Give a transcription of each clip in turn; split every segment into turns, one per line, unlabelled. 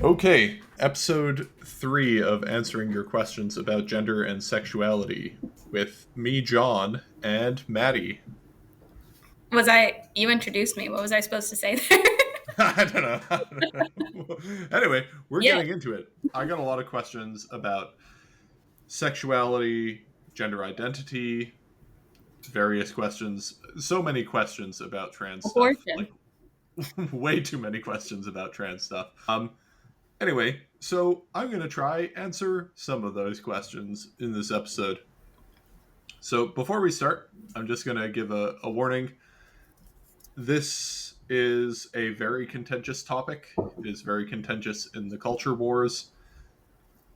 Okay, episode 3 of answering your questions about gender and sexuality with me, John, and Maddie.
You introduced me. What was I supposed to say there?
I don't know. I don't know. Anyway, we're
Yeah.
getting into it. I got a lot of questions about sexuality, gender identity, various questions. So many questions about trans stuff. Like,
Abortion.
way too many questions about trans stuff. Anyway, so I'm going to try answer some of those questions in this episode. So before we start, I'm just going to give a warning. This is a very contentious topic. It is very contentious in the culture wars.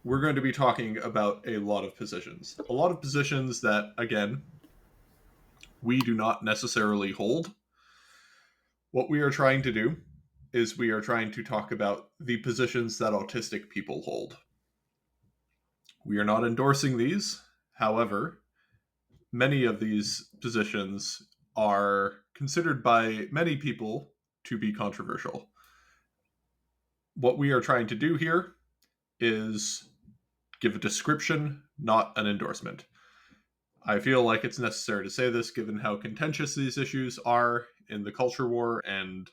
We're going to be talking about a lot of positions. A lot of positions that, again, we do not necessarily hold. What we are trying to do is we are trying to talk about the positions that autistic people hold. We are not endorsing these. However, many of these positions are considered by many people to be controversial. What we are trying to do here is give a description, not an endorsement. I feel like it's necessary to say this given how contentious these issues are in the culture war and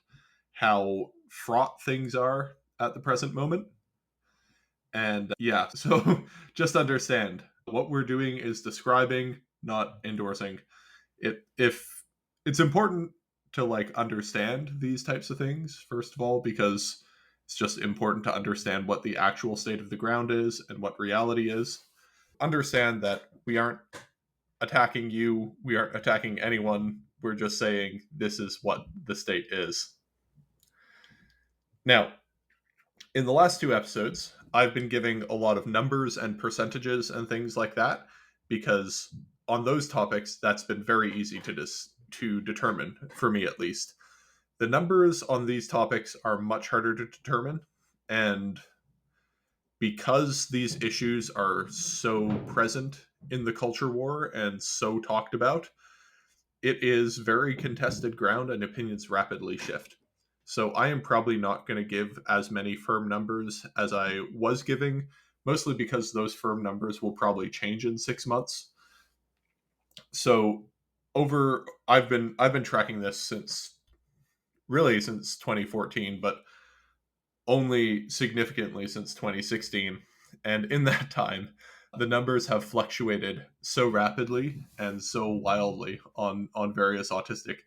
how fraught things are at the present moment. And yeah, so just understand what we're doing is describing, not endorsing. If it's important to like understand these types of things first of all, because it's just important to understand what the actual state of the ground is and what reality is. Understand that we aren't attacking you, we aren't attacking anyone, we're just saying this is what the state is. Now, in the last 2 episodes, I've been giving a lot of numbers and percentages and things like that because on those topics, that's been very easy to determine, for me at least. The numbers on these topics are much harder to determine, and because these issues are so present in the culture war and so talked about, it is very contested ground and opinions rapidly shift. So I am probably not going to give as many firm numbers as I was giving, mostly because those firm numbers will probably change in 6 months. So I've been tracking this since 2014, but only significantly since 2016. And in that time, the numbers have fluctuated so rapidly and so wildly on various autistic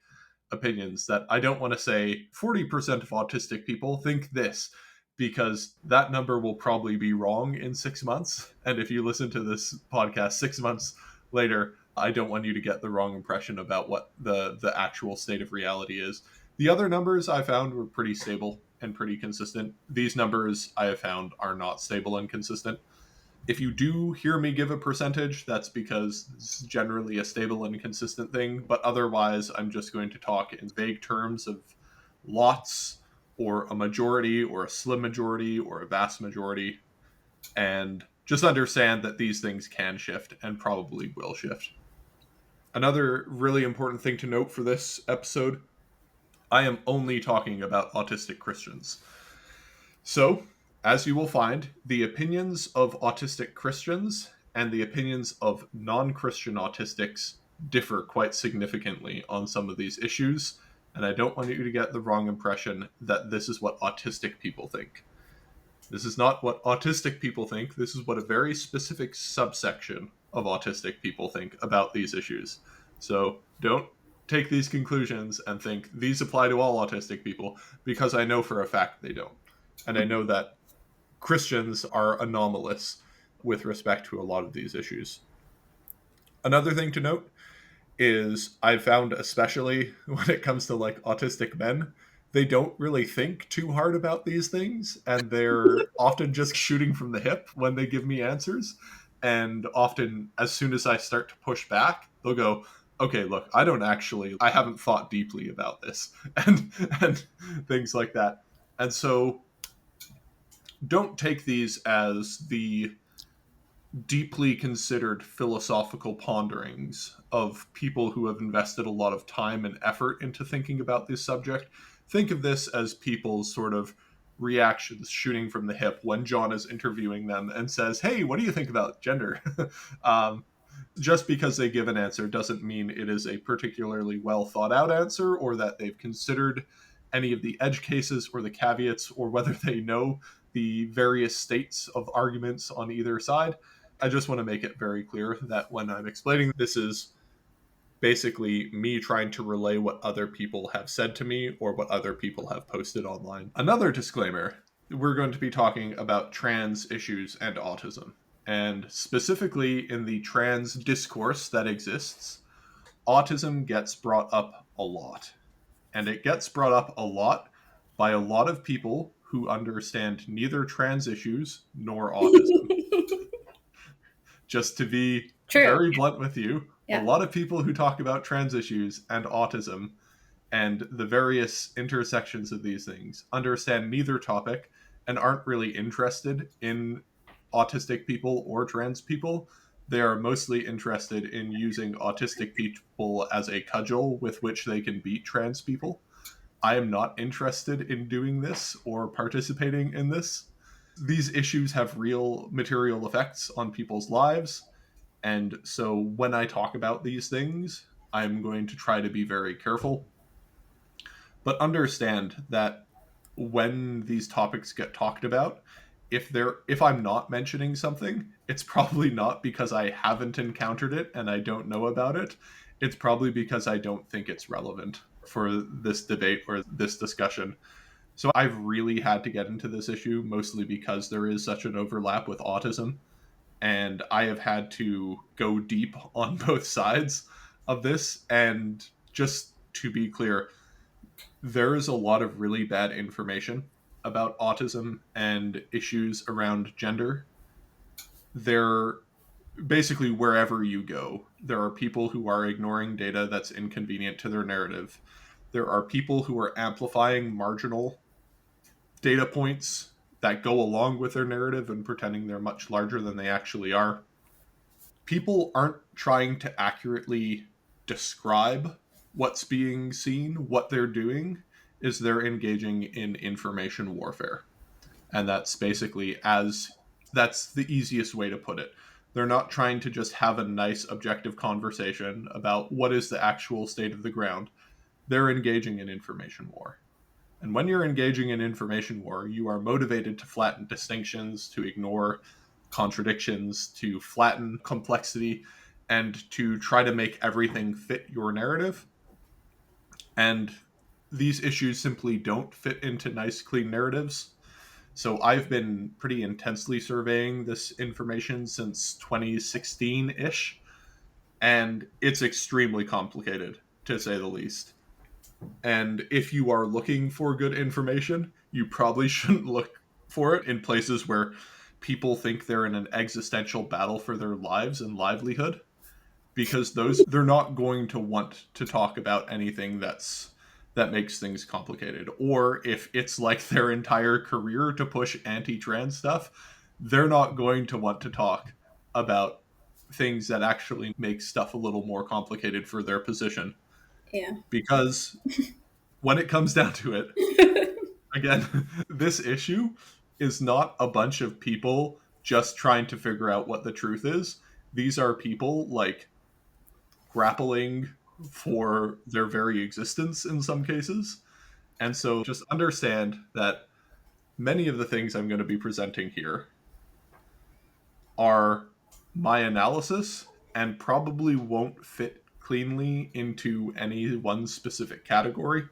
opinions that I don't want to say 40% of autistic people think this, because that number will probably be wrong in 6 months. And if you listen to this podcast 6 months later, I don't want you to get the wrong impression about what the actual state of reality is. The other numbers I found were pretty stable and pretty consistent. These numbers I have found are not stable and consistent. If you do hear me give a percentage, that's because it's generally a stable and consistent thing, but otherwise, I'm just going to talk in vague terms of lots, or a majority, or a slim majority, or a vast majority, and just understand that these things can shift and probably will shift. Another really important thing to note for this episode, I am only talking about autistic Christians. So, as you will find, the opinions of autistic Christians and the opinions of non Christian autistics differ quite significantly on some of these issues, and I don't want you to get the wrong impression that this is what autistic people think. This is not what autistic people think, this is what a very specific subsection of autistic people think about these issues. So, don't take these conclusions and think these apply to all autistic people, because I know for a fact they don't. And I know that Christians are anomalous with respect to a lot of these issues. Another thing to note is I've found, especially when it comes to like autistic men, they don't really think too hard about these things, and they're often just shooting from the hip when they give me answers. And often, as soon as I start to push back, they'll go, okay, look, I haven't thought deeply about this, and things like that. And so don't take these as the deeply considered philosophical ponderings of people who have invested a lot of time and effort into thinking about this subject. Think of this as people's sort of reactions shooting from the hip when John is interviewing them and says, "Hey, what do you think about gender?" um, just because they give an answer doesn't mean it is a particularly well thought out answer, or that they've considered any of the edge cases or the caveats, or whether they know the various states of arguments on either side. I just want to make it very clear that when I'm explaining this is basically me trying to relay what other people have said to me or what other people have posted online. Another disclaimer, we're going to be talking about trans issues and autism. And specifically in the trans discourse that exists, autism gets brought up a lot. And it gets brought up a lot by a lot of people who understand neither trans issues nor autism. Just to be
True.
very blunt with you, a
Yeah.
lot of people who talk about trans issues and autism and the various intersections of these things understand neither topic and aren't really interested in autistic people or trans people. They are mostly interested in using autistic people as a cudgel with which they can beat trans people. I am not interested in doing this or participating in this. These issues have real material effects on people's lives. And so when I talk about these things, I'm going to try to be very careful. But understand that when these topics get talked about, if I'm not mentioning something, it's probably not because I haven't encountered it and I don't know about it. It's probably because I don't think it's relevant for this debate or this discussion. So I've really had to get into this issue mostly because there is such an overlap with autism, and I have had to go deep on both sides of this. And just to be clear, there is a lot of really bad information about autism and issues around gender. There, basically, wherever you go, there are people who are ignoring data that's inconvenient to their narrative. There are people who are amplifying marginal data points that go along with their narrative and pretending they're much larger than they actually are. People aren't trying to accurately describe what's being seen. What they're doing is they're engaging in information warfare. And that's basically that's the easiest way to put it. They're not trying to just have a nice objective conversation about what is the actual state of the ground. They're engaging in information war. And when you're engaging in information war, you are motivated to flatten distinctions, to ignore contradictions, to flatten complexity, and to try to make everything fit your narrative. And these issues simply don't fit into nice, clean narratives. So I've been pretty intensely surveying this information since 2016 ish, and it's extremely complicated, to say the least. And if you are looking for good information, you probably shouldn't look for it in places where people think they're in an existential battle for their lives and livelihood, because those they're not going to want to talk about anything that makes things complicated. Or if it's like their entire career to push anti-trans stuff, they're not going to want to talk about things that actually make stuff a little more complicated for their position,
Yeah.
because when it comes down to it, again, this issue is not a bunch of people just trying to figure out what the truth is. These are people like grappling for their very existence in some cases. And so just understand that many of the things I'm going to be presenting here are my analysis and probably won't fit cleanly into any one specific category.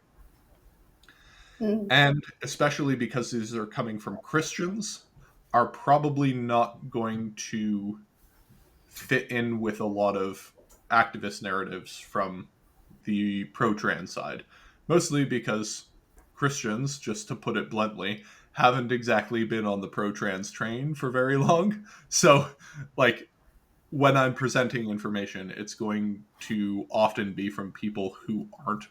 Mm,
And especially because these are coming from Christians, are probably not going to fit in with a lot of activist narratives from the pro trans side. Mostly because Christians, just to put it bluntly, haven't exactly been on the pro trans train for very long. So, like, when I'm presenting information, it's going to often be from people who aren't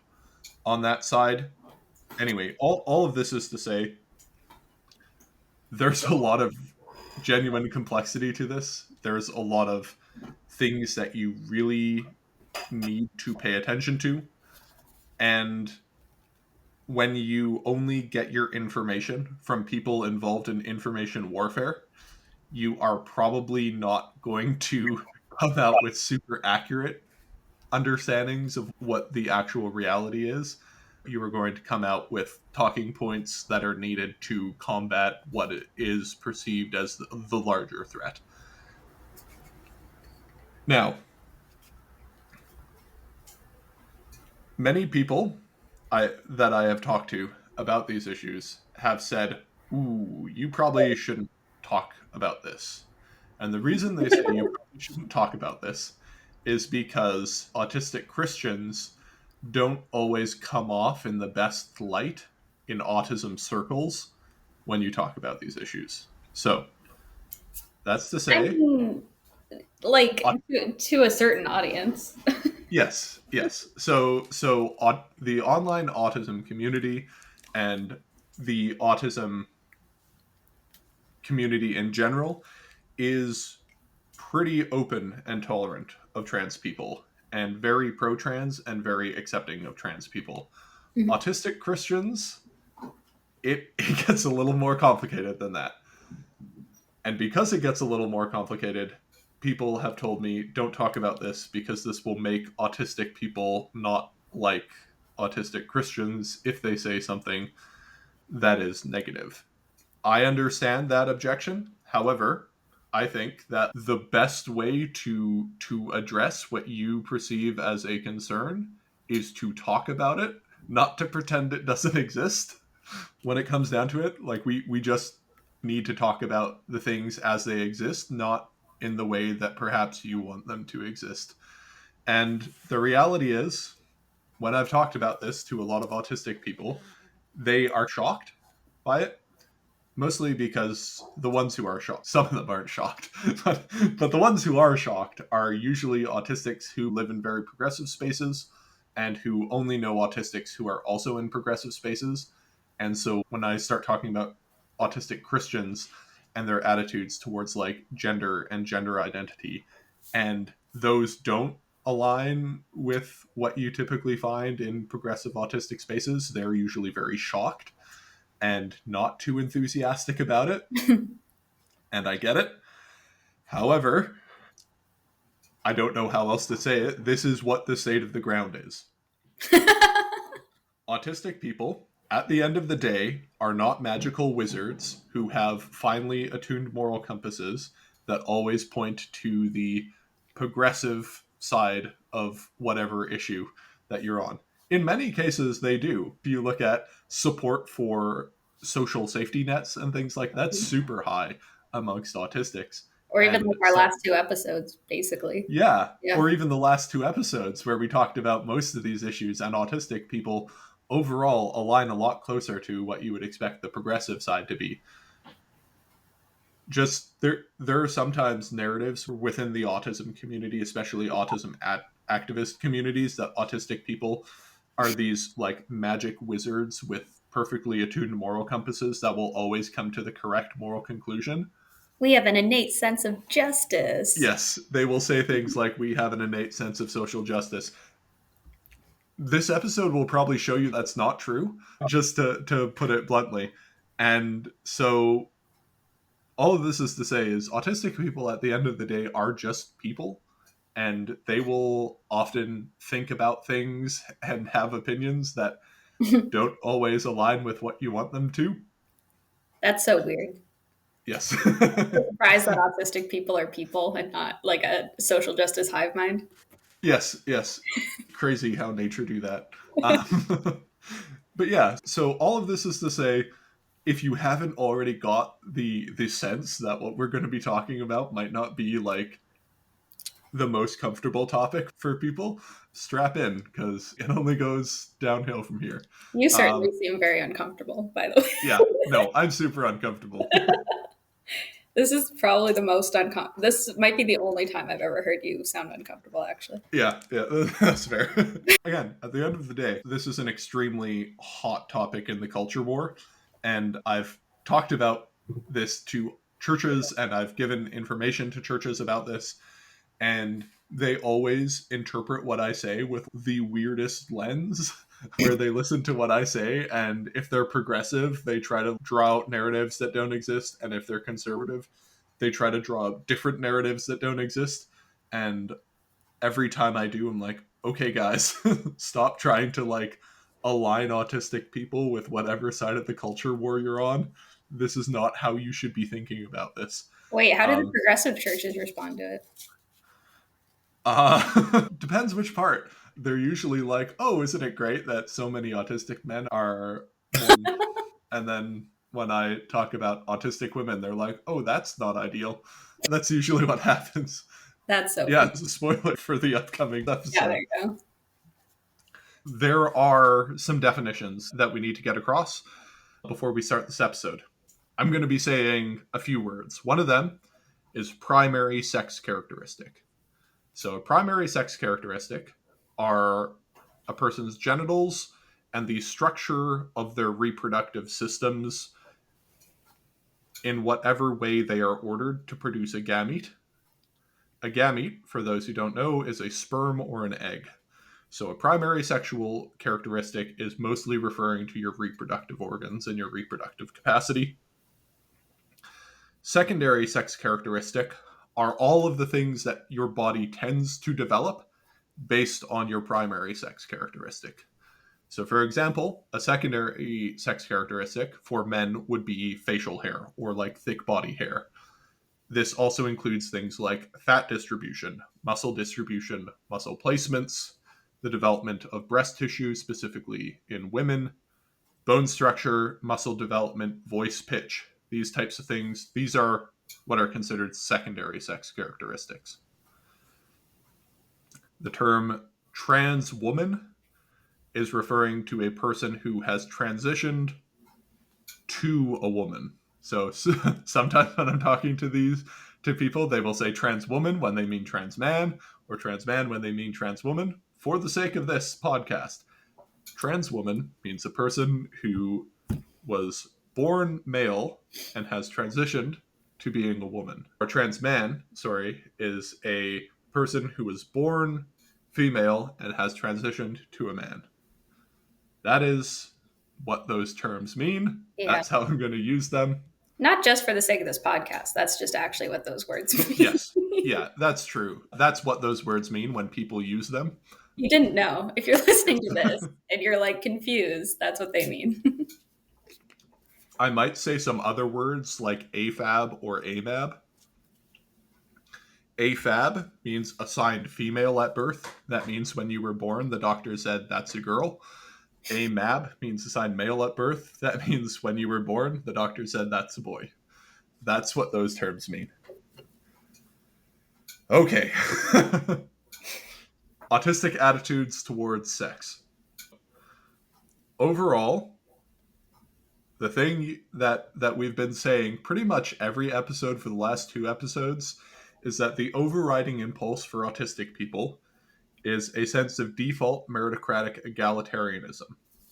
on that side. Anyway, all of this is to say there's a lot of genuine complexity to this. There's a lot of things that you really need to pay attention to. And when you only get your information from people involved in information warfare, you are probably not going to come out with super accurate understandings of what the actual reality is. You are going to come out with talking points that are needed to combat what is perceived as the larger threat. Now, many people that I have talked to about these issues have said, "Ooh, you probably shouldn't talk about this." And the reason they say you probably shouldn't talk about this is because autistic Christians don't always come off in the best light in autism circles when you talk about these issues. So, that's to
I
say,
mean, like to a certain audience.
yes, yes. The online autism community and the autism community in general is pretty open and tolerant of trans people and very pro trans and very accepting of trans people.
Mhm.
Autistic Christians, it gets a little more complicated than that. And because it gets a little more complicated, people have told me don't talk about this because this will make autistic people not like autistic Christians if they say something that is negative. I understand that objection. However, I think that the best way to address what you perceive as a concern is to talk about it, not to pretend it doesn't exist. When it comes down to it, like we just need to talk about the things as they exist, not in the way that perhaps you want them to exist. And the reality is, when I've talked about this to a lot of autistic people, they are shocked by it, mostly because the ones who are shocked, some of them aren't shocked, but the ones who are shocked are usually autistics who live in very progressive spaces and who only know autistics who are also in progressive spaces. And so when I start talking about autistic Christians and their attitudes towards like gender and gender identity, and those don't align with what you typically find in progressive autistic spaces, they're usually very shocked and not too enthusiastic about it, and I get it. However, I don't know how else to say it. This is what the state of the ground is. Autistic people, at the end of the day, are not magical wizards who have finely attuned moral compasses that always point to the progressive side of whatever issue that you're on. In many cases, they do. If you look at support for social safety nets and things like that, that's super high amongst autistics.
Or even
And
like our last two episodes, basically.
yeah,
Yeah.
or even the last two episodes where we talked about most of these issues, and autistic people overall align a lot closer to what you would expect the progressive side to be. Just there are sometimes narratives within the autism community, especially autism activist communities, that autistic people are these like magic wizards with perfectly attuned moral compasses that will always come to the correct moral conclusion.
We have an innate sense of justice.
Yes, they will say things like, we have an innate sense of social justice. This episode will probably show you that's not true, just to put it bluntly. And so all of this is to say is autistic people at the end of the day are just people, and they will often think about things and have opinions that don't always align with what you want them to.
That's so weird.
Yes.
Surprised that autistic people are people and not like a social justice hive mind.
Yes, yes. Crazy how nature do that. But yeah, so all of this is to say, if you haven't already got the sense that what we're going to be talking about might not be like the most comfortable topic for people, strap in because it only goes downhill from here.
You certainly
Um,
seem very uncomfortable, by the way.
yeah, no, I'm super uncomfortable.
This is probably the most uncomfortable. This might be the only time I've ever heard you sound uncomfortable, actually.
Yeah, yeah, that's fair. Again, at the end of the day, this is an extremely hot topic in the culture war, and I've talked about this to churches and I've given information to churches about this, and they always interpret what I say with the weirdest lens. where they listen to what I say, and if they're progressive, they try to draw out narratives that don't exist, and if they're conservative, they try to draw out different narratives that don't exist. And every time I do, I'm like, okay, guys, stop trying to like align autistic people with whatever side of the culture war you're on. This is not how you should be thinking about this.
Wait, how do the
Um,
progressive churches respond to it?
depends which part. They're usually like, "Oh, isn't it great that so many autistic men are born?" And then when I talk about autistic women, they're like, "Oh, that's not ideal." That's usually what happens.
That's so
Yeah,
funny.
it's a spoiler for the upcoming
Yeah, there
episode.
you go.
There are some definitions that we need to get across before we start this episode. I'm going to be saying a few words. One of them is primary sex characteristic. So, a primary sex characteristic are a person's genitals and the structure of their reproductive systems in whatever way they are ordered to produce a gamete. A gamete, for those who don't know, is a sperm or an egg. So, a primary sexual characteristic is mostly referring to your reproductive organs and your reproductive capacity. Secondary sex characteristic are all of the things that your body tends to develop based on your primary sex characteristic. So, for example, a secondary sex characteristic for men would be facial hair or like thick body hair. This also includes things like fat distribution, muscle placements, the development of breast tissue, specifically in women, bone structure, muscle development, voice pitch, these types of things. These are what are considered secondary sex characteristics. The term trans woman is referring to a person who has transitioned to a woman. So sometimes when I'm talking to people, they will say trans woman when they mean trans man, or trans man when they mean trans woman. For the sake of this podcast, trans woman means a person who was born male and has transitioned to being a woman. Or trans man, sorry, is a person who was born female and has transitioned to a man. That is what those terms mean.
Yeah.
That's how I'm going to use them.
Not just for the sake of this podcast. That's just actually what those words mean.
Yes. Yeah, that's true. That's what those words mean when people use them.
You didn't know. If you're listening to this and you're like confused, that's what they mean.
I might say some other words like AFAB or AMAB. AFAB means assigned female at birth. That means when you were born, the doctor said that's a girl. AMAB means assigned male at birth. That means when you were born, the doctor said that's a boy. That's what those terms mean. Okay. Autistic attitudes towards sex. Overall, the thing that we've been saying pretty much every episode for the last 2 episodes is that the overriding impulse for autistic people is a sense of default meritocratic egalitarianism.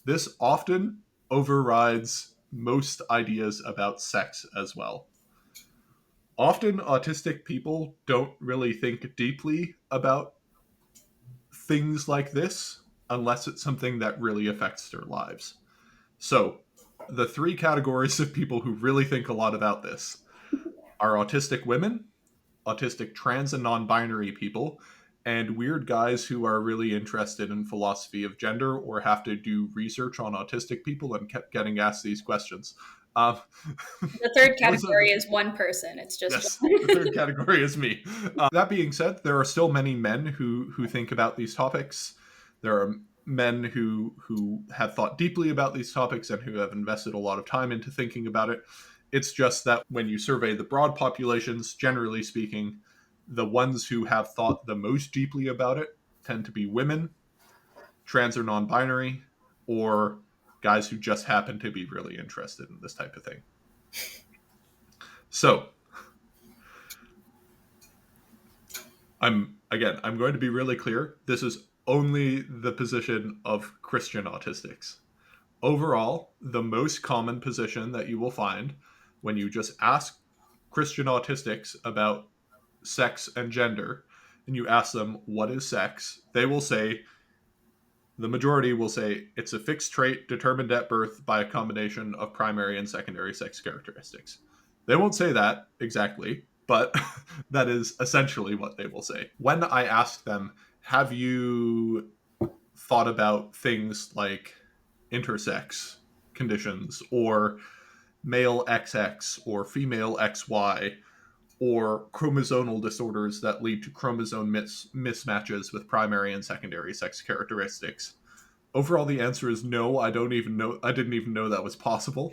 This often overrides most ideas about sex as well. Often, autistic people don't really think deeply about things like this unless it's something that really affects their lives. So, the three categories of people who really think a lot about this are autistic women, autistic trans and non binary people, and weird guys who are really interested in philosophy of gender or have to do research on autistic people and kept getting asked these questions. Um,
The third
those are the
category is one person. It's just
Yes,
one.
the third category is me. That being said, there are still many men who think about these topics. There are men who have thought deeply about these topics and who have invested a lot of time into thinking about it. It's just that when you survey the broad populations, generally speaking, the ones who have thought the most deeply about it tend to be women, trans or non-binary, or guys who just happen to be really interested in this type of thing. So, I'm going to be really clear. This is only the position of Christian autistics. Overall, the most common position that you will find when you just ask Christian autistics about sex and gender, and you ask them, what is sex? They will say, The majority will say it's a fixed trait determined at birth by a combination of primary and secondary sex characteristics. They won't say that exactly, but that is essentially what they will say. When I ask them, have you thought about things like intersex conditions or male XX or female XY or chromosomal disorders that lead to chromosome mismatches with primary and secondary sex characteristics? Overall, the answer is no. I don't even know. I didn't even know that was possible.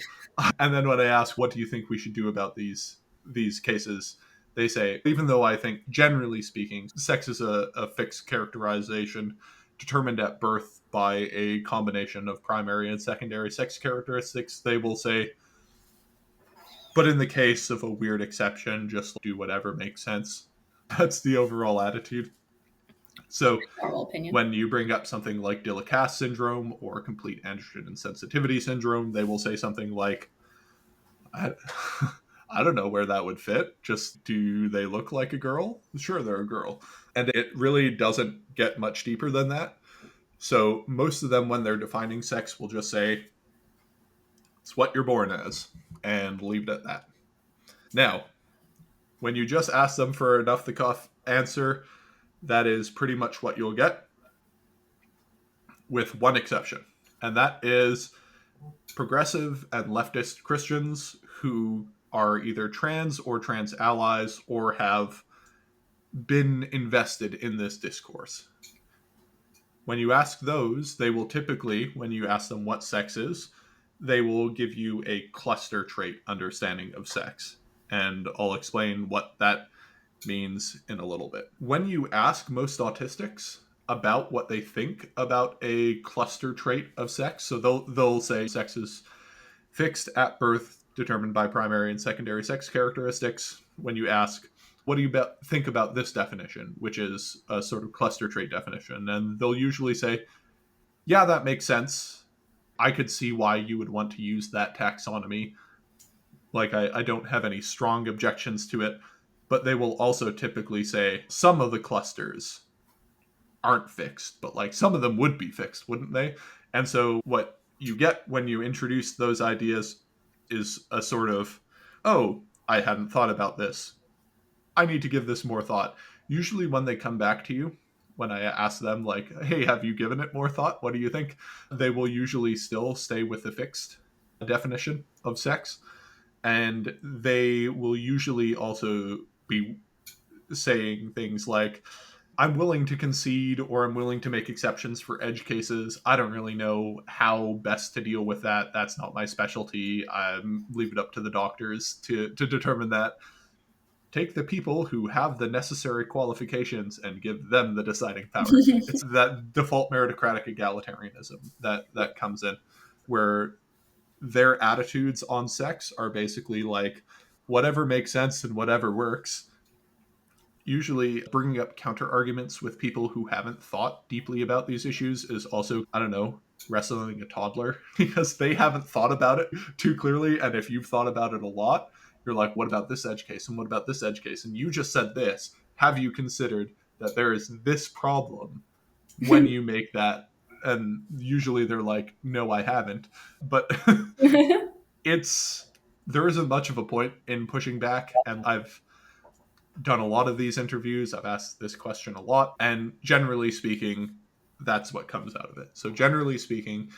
And then when I ask, what do you think we should do about these cases? They say, even though I think, generally speaking, sex is a fixed characterization determined at birth by a combination of primary and secondary sex characteristics, they will say, but in the case of a weird exception, just do whatever makes sense. That's the overall attitude. So
Normal opinion.
when you bring up something like Diller-Cass syndrome or complete androgen insensitivity syndrome, they will say something like, I, I don't know where that would fit. Just, do they look like a girl? Sure, they're a girl. And it really doesn't get much deeper than that. So most of them, when they're defining sex, will just say, it's what you're born as, and leave it at that. Now, when you just ask them for an off the cuff answer, that is pretty much what you'll get, with one exception. And that is progressive and leftist Christians who are either trans or trans allies or have been invested in this discourse. When you ask those, they will typically, when you ask them what sex is, they will give you a cluster trait understanding of sex. And I'll explain what that means in a little bit. When you ask most autistics about what they think about a cluster trait of sex, so they'll say sex is fixed at birth, determined by primary and secondary sex characteristics. When you ask, what do you think about this definition, which is a sort of cluster trait definition, and they'll usually say, yeah, that makes sense. I could see why you would want to use that taxonomy. Like, I don't have any strong objections to it. But they will also typically say some of the clusters aren't fixed, but like some of them would be fixed, wouldn't they? And so what you get when you introduce those ideas is a sort of, oh, I hadn't thought about this. I need to give this more thought. Usually when they come back to you, when I ask them, like, hey, have you given it more thought? What do you think? They will usually still stay with the fixed definition of sex. And they will usually also be saying things like, I'm willing to concede or I'm willing to make exceptions for edge cases. I don't really know how best to deal with that. That's not my specialty. Leave it up to the doctors to determine that. Take the people who have the necessary qualifications and give them the deciding power. It's that default meritocratic egalitarianism that comes in, where their attitudes on sex are basically like, whatever makes sense and whatever works. Usually bringing up counter arguments with people who haven't thought deeply about these issues is also, I don't know, wrestling a toddler, because they haven't thought about it too clearly. And if you've thought about it a lot, you're like, what about this edge case? And what about this edge case? And you just said this. Have you considered that there is this problem when you make that? And usually they're like, no, I haven't. But there isn't much of a point in pushing back. And I've done a lot of these interviews. I've asked this question a lot. And generally speaking, that's what comes out of it. So generally speaking,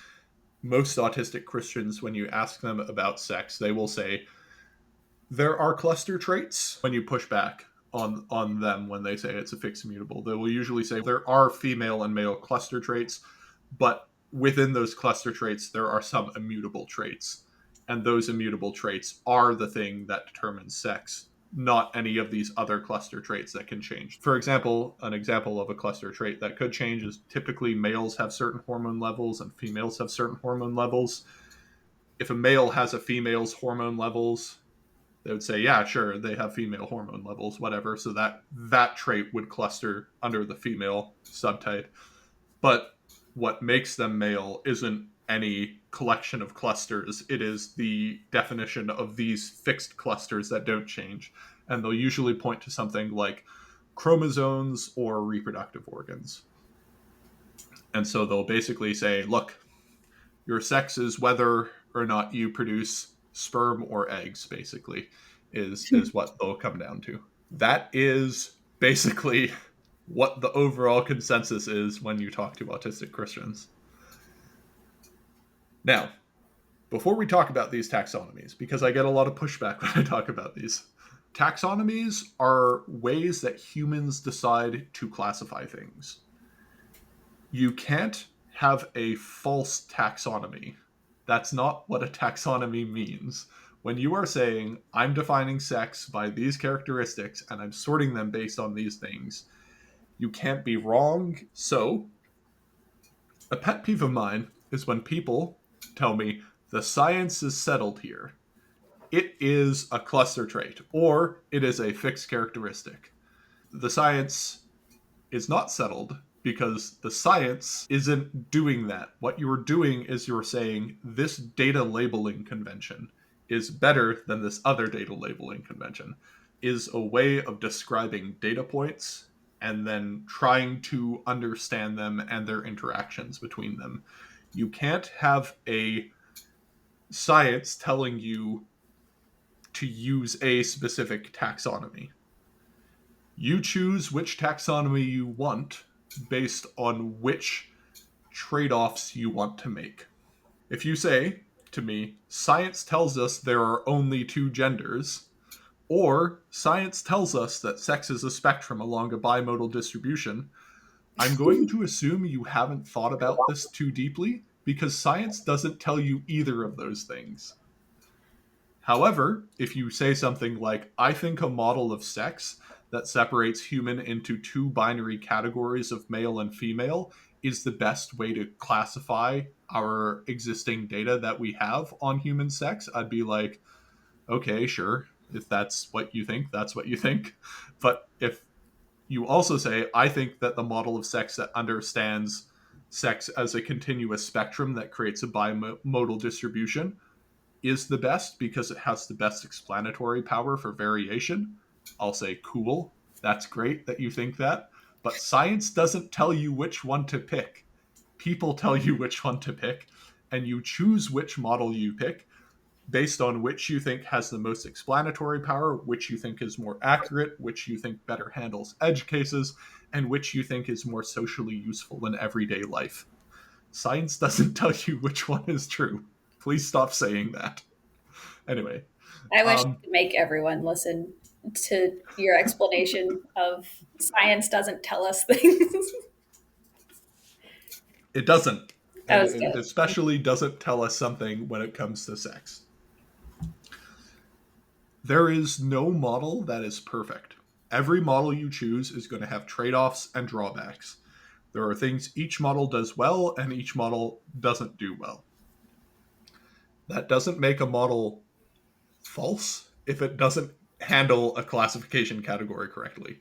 most autistic Christians, when you ask them about sex, they will say there are cluster traits. When you push back on them, when they say it's a fixed immutable, they will usually say there are female and male cluster traits, but within those cluster traits, there are some immutable traits. And those immutable traits are the thing that determines sex, not any of these other cluster traits that can change. For example, an example of a cluster trait that could change is typically males have certain hormone levels and females have certain hormone levels. If a male has a female's hormone levels, they would say, yeah, sure, they have female hormone levels, whatever. So that trait would cluster under the female subtype. But what makes them male isn't any collection of clusters. It is the definition of these fixed clusters that don't change. And they'll usually point to something like chromosomes or reproductive organs. And so they'll basically say, look, your sex is whether or not you produce sperm or eggs, basically, is what they'll come down to. That is basically what the overall consensus is when you talk to autistic Christians. Now, before we talk about these taxonomies, because I get a lot of pushback when I talk about these, taxonomies are ways that humans decide to classify things. You can't have a false taxonomy. That's not what a taxonomy means. When you are saying, I'm defining sex by these characteristics and I'm sorting them based on these things, you can't be wrong. So, a pet peeve of mine is when people tell me the science is settled here. It is a cluster trait, or it is a fixed characteristic. The science is not settled because the science isn't doing that. What you're doing is you're saying this data labeling convention is better than this other data labeling convention, is a way of describing data points and then trying to understand them and their interactions between them. You can't have a science telling you to use a specific taxonomy. You choose which taxonomy you want based on which trade offs you want to make. If you say to me, science tells us there are only two genders, or science tells us that sex is a spectrum along a bimodal distribution, I'm going to assume you haven't thought about this too deeply because science doesn't tell you either of those things. However, if you say something like, I think a model of sex that separates human into two binary categories of male and female is the best way to classify our existing data that we have on human sex, I'd be like, okay, sure. If that's what you think, that's what you think. But if you also say, I think that the model of sex that understands sex as a continuous spectrum that creates a bimodal distribution is the best because it has the best explanatory power for variation, I'll say, cool. That's great that you think that. But science doesn't tell you which one to pick. People tell you which one to pick, and you choose which model you pick based on which you think has the most explanatory power, which you think is more accurate, which you think better handles edge cases, and which you think is more socially useful in everyday life. Science doesn't tell you which one is true. Please stop saying that. Anyway,
I wish I
um,
could make everyone listen to your explanation of science doesn't tell us things.
it doesn't.
That
And
was
it
good.
especially doesn't tell us something when it comes to sex. There is no model that is perfect. Every model you choose is going to have trade offs and drawbacks. There are things each model does well and each model doesn't do well. That doesn't make a model false if it doesn't handle a classification category correctly.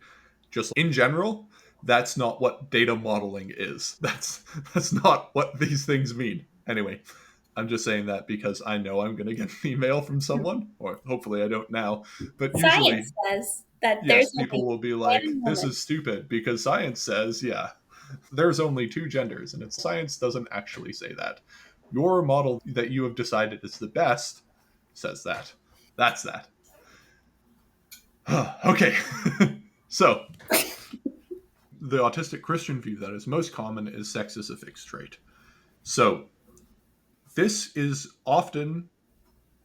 Just in general, that's not what data modeling is. That's not what these things mean. Anyway, I'm just saying that because I know I'm going to get an email from someone, or hopefully I don't now. But
Science
usually,
says that there's
yes, people
only
will be
man
like,
and
this
woman.
is stupid because science says, yeah, there's only two genders, and it's science doesn't actually say that. Your model that you have decided is the best says that. That's that. Okay. So, the autistic Christian view that is most common is sex is a fixed trait. So, this is often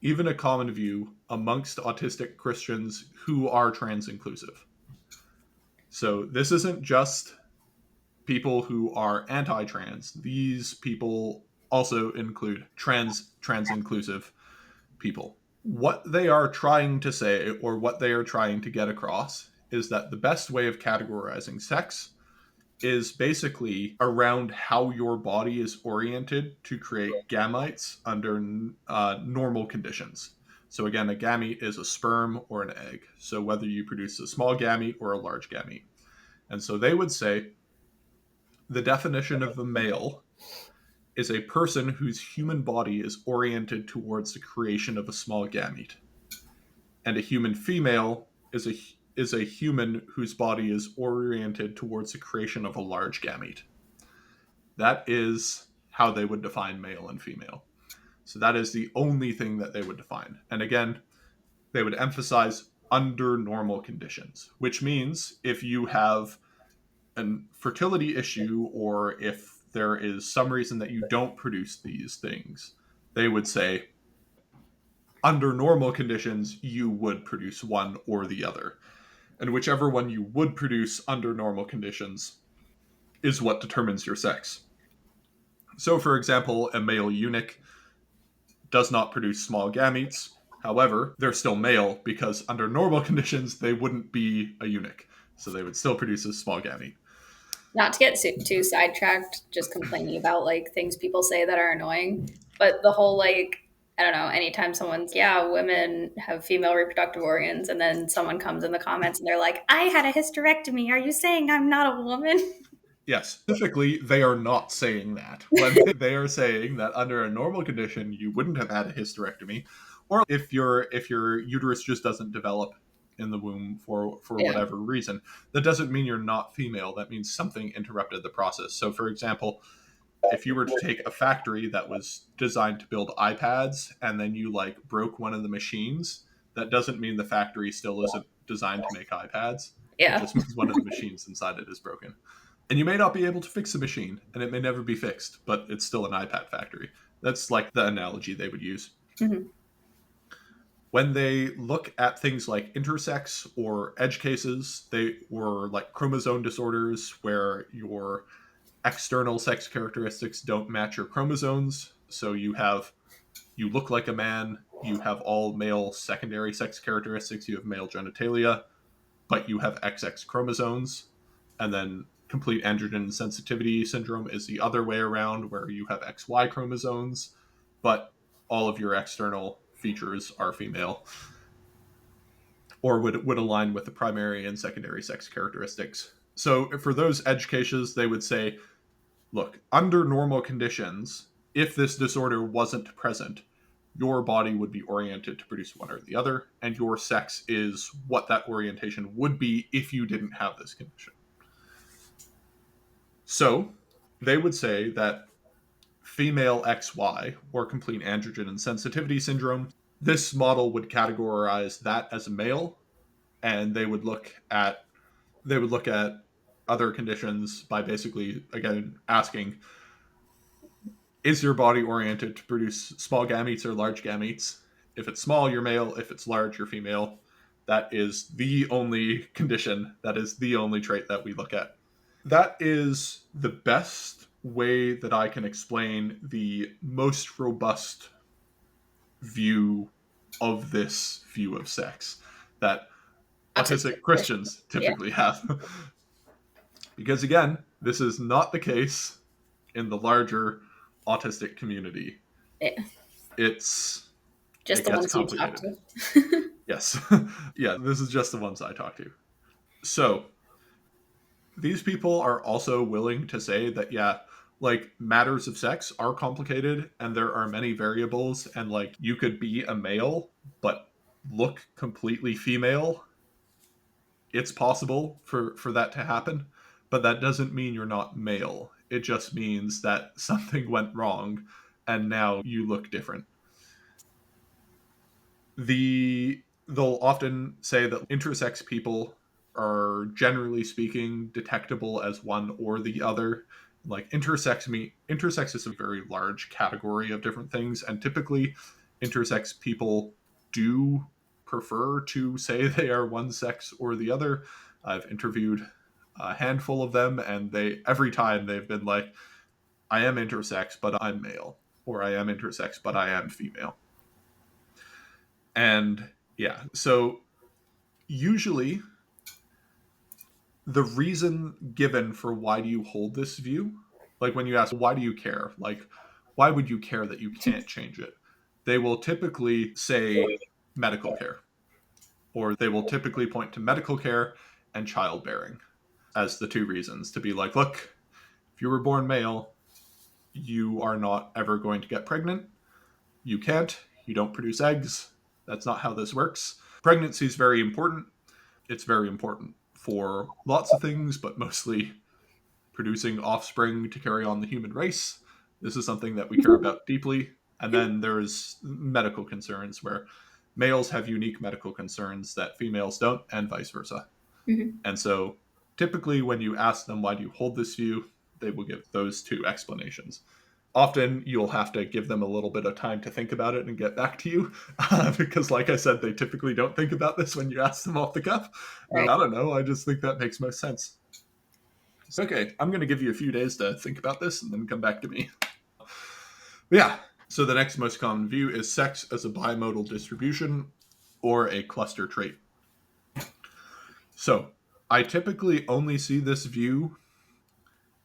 even a common view amongst autistic Christians who are trans inclusive. So, this isn't just people who are anti-trans. These people also include trans inclusive people. What they are trying to say or what they are trying to get across is that the best way of categorizing sex is basically around how your body is oriented to create gametes under normal conditions. So again, a gamete is a sperm or an egg. So whether you produce a small gamete or a large gamete. And so they would say the definition of a male is a person whose human body is oriented towards the creation of a small gamete. And a human female is a human whose body is oriented towards the creation of a large gamete. That is how they would define male and female. So that is the only thing that they would define. And again, they would emphasize under normal conditions, which means if you have an fertility issue or if there is some reason that you don't produce these things, they would say under normal conditions you would produce one or the other. And whichever one you would produce under normal conditions is what determines your sex. So, for example, a male eunuch does not produce small gametes. However, they're still male because under normal conditions they wouldn't be a eunuch. So they would still produce a small gamete.
Not to get too sidetracked, just complaining about like things people say that are annoying, but the whole like I don't know, anytime someone's yeah, women have female reproductive organs, and then someone comes in the comments and they're like, I had a hysterectomy. Are you saying I'm not a woman?
Yes, specifically, they are not saying that. When they are saying that under a normal condition, you wouldn't have had a hysterectomy, or if your uterus just doesn't develop in the womb for
Yeah.
whatever reason, that doesn't mean you're not female. That means something interrupted the process. So, for example, if you were to take a factory that was designed to build iPads and then you like broke one of the machines, that doesn't mean the factory still isn't designed to make iPads. It
Yeah.
just means one of the machines inside it is broken. And you may not be able to fix the machine, and it may never be fixed, but it's still an iPad factory. That's like the analogy they would use.
Mhm.
When they look at things like intersex or edge cases, they were like chromosome disorders where your external sex characteristics don't match your chromosomes. So you look like a man, you have all male secondary sex characteristics, you have male genitalia, but you have XX chromosomes. And then complete androgen sensitivity syndrome is the other way around, where you have XY chromosomes, but all of your external features are female or would align with the primary and secondary sex characteristics. So for those edge cases, they would say, look, under normal conditions, if this disorder wasn't present, your body would be oriented to produce one or the other, and your sex is what that orientation would be if you didn't have this condition. So they would say that female XY, or complete androgen insensitivity syndrome, this model would categorize that as a male, and they would look at other conditions by basically again asking, is your body oriented to produce small gametes or large gametes? If it's small, you're male. If it's large, you're female. That is the only condition. That is the only trait that we look at. That is the best way that I can explain the most robust view of this view of sex that autistic
Autistic.
Christians
Yeah.
typically have. Because again, this is not the case in the larger autistic community.
Yeah.
It's
Just
it
the
gets
ones you talk
complicated.
to.
Yes. Yeah, this is just the ones I talk to. So, these people are also willing to say that yeah, like matters of sex are complicated and there are many variables and like you could be a male but look completely female. It's possible for that to happen, but that doesn't mean you're not male. It just means that something went wrong and now you look different. They'll often say that intersex people are generally speaking detectable as one or the other. Like intersex is a very large category of different things, and typically intersex people do prefer to say they are one sex or the other. I've interviewed a handful of them, and they every time they've been like, I am intersex but I'm male, or I am intersex but I am female. And yeah, so usually the reason given for why do you hold this view, like when you ask, why do you care? Like, why would you care that you can't change it? They will typically say medical care, or they will typically point to medical care and childbearing as the two reasons to be like, look, if you were born male, you are not ever going to get pregnant. You can't. You don't produce eggs. That's not how this works. Pregnancy is very important. It's very important for lots of things, but mostly producing offspring to carry on the human race. This is something that we care about deeply. And then there's medical concerns where males have unique medical concerns that females don't, and vice versa.
Mhm.
And so typically, when you ask them, why do you hold this view, they will give those two explanations. Often you'll have to give them a little bit of time to think about it and get back to you because, like I said, they typically don't think about this when you ask them off the cuff.
Right.
I don't know. I just think that makes most sense. So, okay, I'm going to give you a few days to think about this and then come back to me. Yeah. So the next most common view is sex as a bimodal distribution or a cluster trait. So I typically only see this view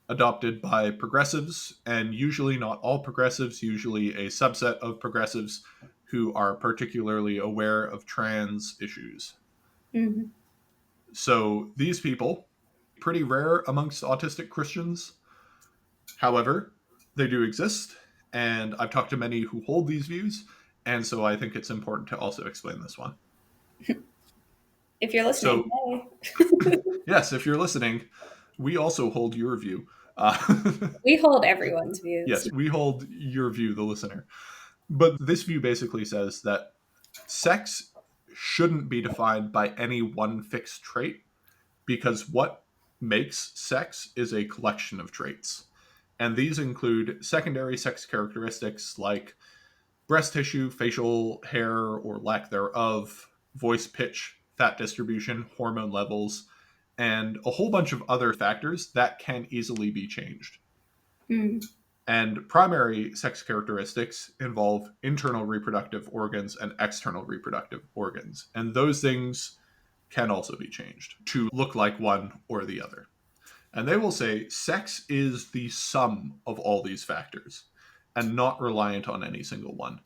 adopted by progressives, and usually not all progressives, usually a subset of progressives who are particularly aware of trans issues.
Mhm.
So these people, pretty rare amongst autistic Christians. However, they do exist, and I've talked to many who hold these views, and so I think it's important to also explain this one.
If you're listening,
So,
hey.
yes, if you're listening, we also hold your view. Uh,
We hold everyone's views.
yes, we hold your view, the listener. But this view basically says that sex shouldn't be defined by any one fixed trait because what makes sex is a collection of traits. And these include secondary sex characteristics like breast tissue, facial hair or lack thereof, voice pitch, fat distribution, hormone levels, and a whole bunch of other factors that can easily be changed.
Mm.
And primary sex characteristics involve internal reproductive organs and external reproductive organs. And those things can also be changed to look like one or the other. And they will say sex is the sum of all these factors and not reliant on any single one.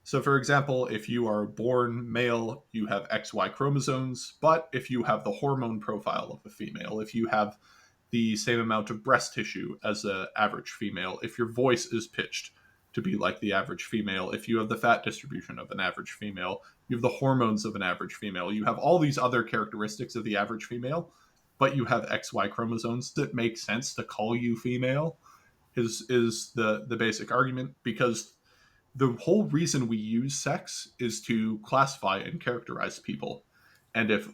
So, for example, if you are born male, you have XY chromosomes, but if you have the hormone profile of a female, if you have the same amount of breast tissue as an average female, if your voice is pitched to be like the average female, if you have the fat distribution of an average female, you have the hormones of an average female, you have all these other characteristics of the average female, but you have XY chromosomes that make sense to call you female is the basic argument because the whole reason we use sex is to classify and characterize people. And if